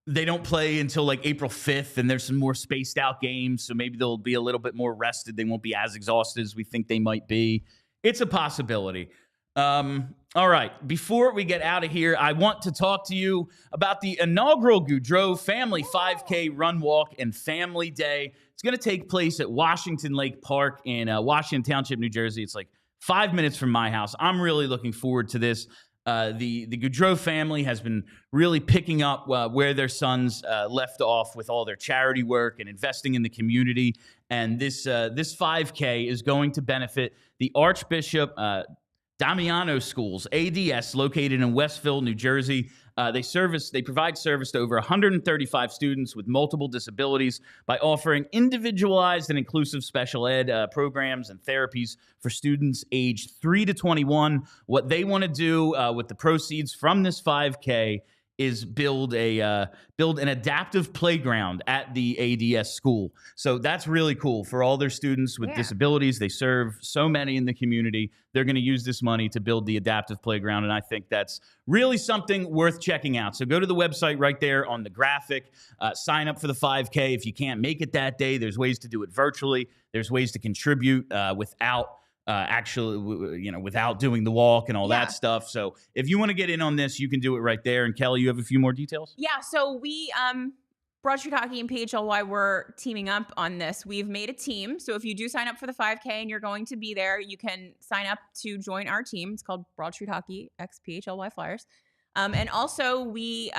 they don't play until like April 5th, and there's some more spaced out games, so maybe they'll be a little bit more rested. They won't be as exhausted as we think they might be. It's a possibility. All right, before we get out of here, I want to talk to you about the inaugural Gaudreau Family 5K Run, Walk, and Family Day. It's going to take place at Washington Lake Park in Washington Township, New Jersey. It's like 5 minutes from my house. I'm really looking forward to this. The Gaudreau family has been really picking up where their sons left off with all their charity work and investing in the community. And this 5K is going to benefit the Archbishop Damiano Schools, ADS, located in Westville, New Jersey. They provide service to over 135 students with multiple disabilities by offering individualized and inclusive special ed programs and therapies for students aged 3 to 21. What they want to do with the proceeds from this 5K is build an adaptive playground at the ADS school. So that's really cool for all their students with disabilities. They serve so many in the community. They're going to use this money to build the adaptive playground, and I think that's really something worth checking out. So go to the website right there on the graphic. Sign up for the 5K. If you can't make it that day, there's ways to do it virtually. There's ways to contribute without doing the walk and all that stuff. So if you want to get in on this, you can do it right there. And Kelly, you have a few more details? Yeah. So we, Broad Street Hockey and PHLY, we're teaming up on this. We've made a team. So if you do sign up for the 5K and you're going to be there, you can sign up to join our team. It's called Broad Street Hockey x PHLY Flyers. And also you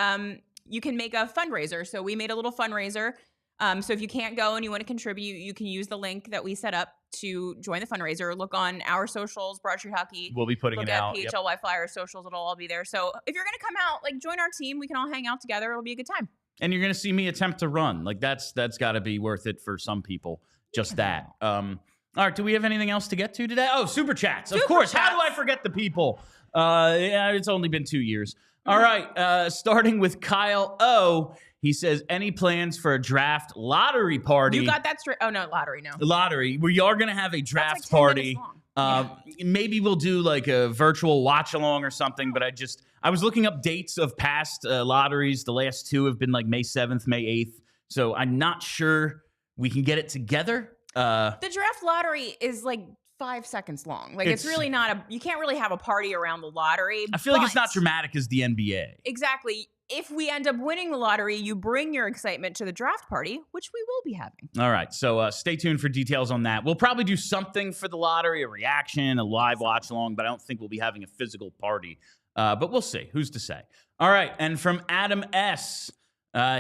can make a fundraiser. So we made a little fundraiser. So if you can't go and you want to contribute, you can use the link that we set up to join the fundraiser. Look on our socials, Broad Street Hockey. We'll be putting it out. Look at PHLY Flyers socials. It'll all be there. So if you're going to come out, like, join our team. We can all hang out together. It'll be a good time. And you're going to see me attempt to run. Like, that's got to be worth it for some people. Just that. All right. Do we have anything else to get to today? Oh, Super Chats. Of course. How do I forget the people? It's only been 2 years. All right. Starting with Kyle O. He says, any plans for a draft lottery party? You got that straight. Oh, no, lottery, no. Lottery. We are going to have a draft party. Maybe we'll do like a virtual watch along or something, but I was looking up dates of past lotteries. The last 2 have been like May 7th, May 8th. So I'm not sure we can get it together. The draft lottery is like 5 seconds long. Like, it's really not you can't really have a party around the lottery. I feel like it's not dramatic as the NBA. Exactly. If we end up winning the lottery, you bring your excitement to the draft party, which we will be having. All right. So stay tuned for details on that. We'll probably do something for the lottery, a reaction, a live watch along, but I don't think we'll be having a physical party. But we'll see. Who's to say? All right. And from Adam S.,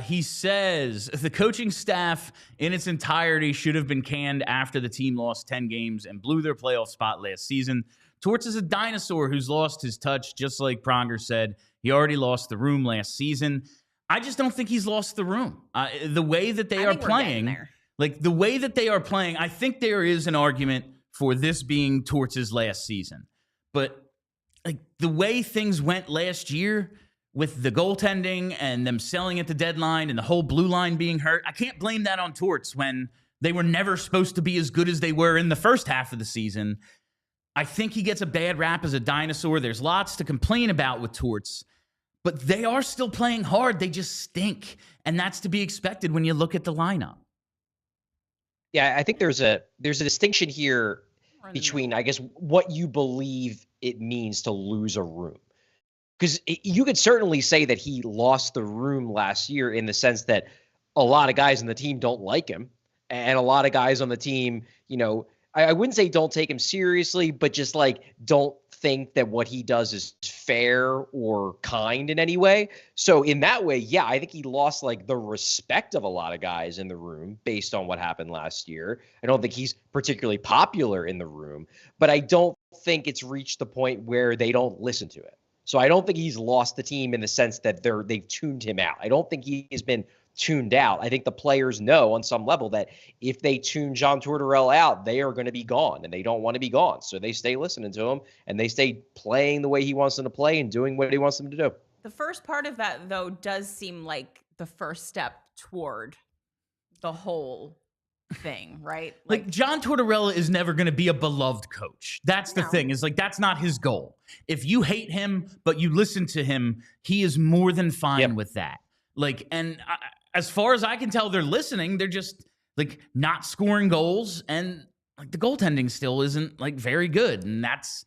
he says, the coaching staff in its entirety should have been canned after the team lost 10 games and blew their playoff spot last season. Torts is a dinosaur who's lost his touch, just like Pronger said. He already lost the room last season. I just don't think he's lost the room. The way that they are playing, like the way that they are playing, I think there is an argument for this being Torts' last season. But like the way things went last year with the goaltending and them selling at the deadline and the whole blue line being hurt, I can't blame that on Torts when they were never supposed to be as good as they were in the first half of the season. I think he gets a bad rap as a dinosaur. There's lots to complain about with Torts, but they are still playing hard. They just stink, and that's to be expected when you look at the lineup. Yeah, I think there's a distinction here between, I guess, what you believe it means to lose a room. Because you could certainly say that he lost the room last year in the sense that a lot of guys on the team don't like him. And a lot of guys on the team, you know, I wouldn't say don't take him seriously, but just like don't think that what he does is fair or kind in any way. So in that way, yeah, I think he lost like the respect of a lot of guys in the room based on what happened last year. I don't think he's particularly popular in the room, but I don't think it's reached the point where they don't listen to it. So I don't think he's lost the team in the sense that they've tuned him out. I don't think he has been tuned out. I think the players know on some level that if they tune John Tortorella out, they are going to be gone, and they don't want to be gone. So they stay listening to him, and they stay playing the way he wants them to play and doing what he wants them to do. The first part of that, though, does seem like the first step toward the whole thing, right? Like John Tortorella is never going to be a beloved coach. That's the thing, is like that's not his goal. If you hate him but you listen to him, he is more than fine with that. Like, and as far as I can tell, they're listening. They're just like not scoring goals, and like the goaltending still isn't like very good. And that's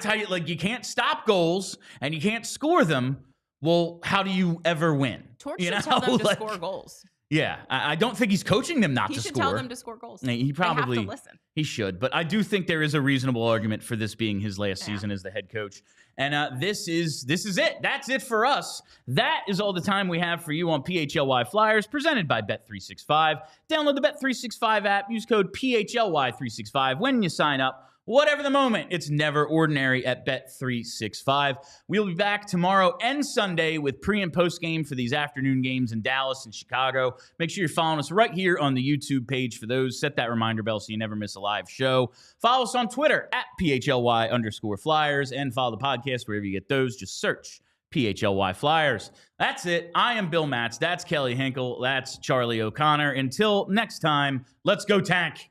how you like, you can't stop goals and you can't score them. Well, how do you ever win? Torch should tell them to score goals. Yeah, I don't think he's coaching them not to score. He should tell them to score goals. He probably have to listen. He should, but I do think there is a reasonable argument for this being his last season as the head coach. And this is it. That's it for us. That is all the time we have for you on PHLY Flyers, presented by Bet365. Download the Bet365 app. Use code PHLY365 when you sign up. Whatever the moment, it's never ordinary at Bet365. We'll be back tomorrow and Sunday with pre- and post-game for these afternoon games in Dallas and Chicago. Make sure you're following us right here on the YouTube page for those. Set that reminder bell so you never miss a live show. Follow us on Twitter at PHLY_Flyers and follow the podcast wherever you get those. Just search PHLY Flyers. That's it. I am Bill Matz. That's Kelly Hinkle. That's Charlie O'Connor. Until next time, let's go Tank.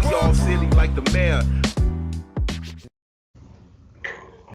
We all silly like the mayor.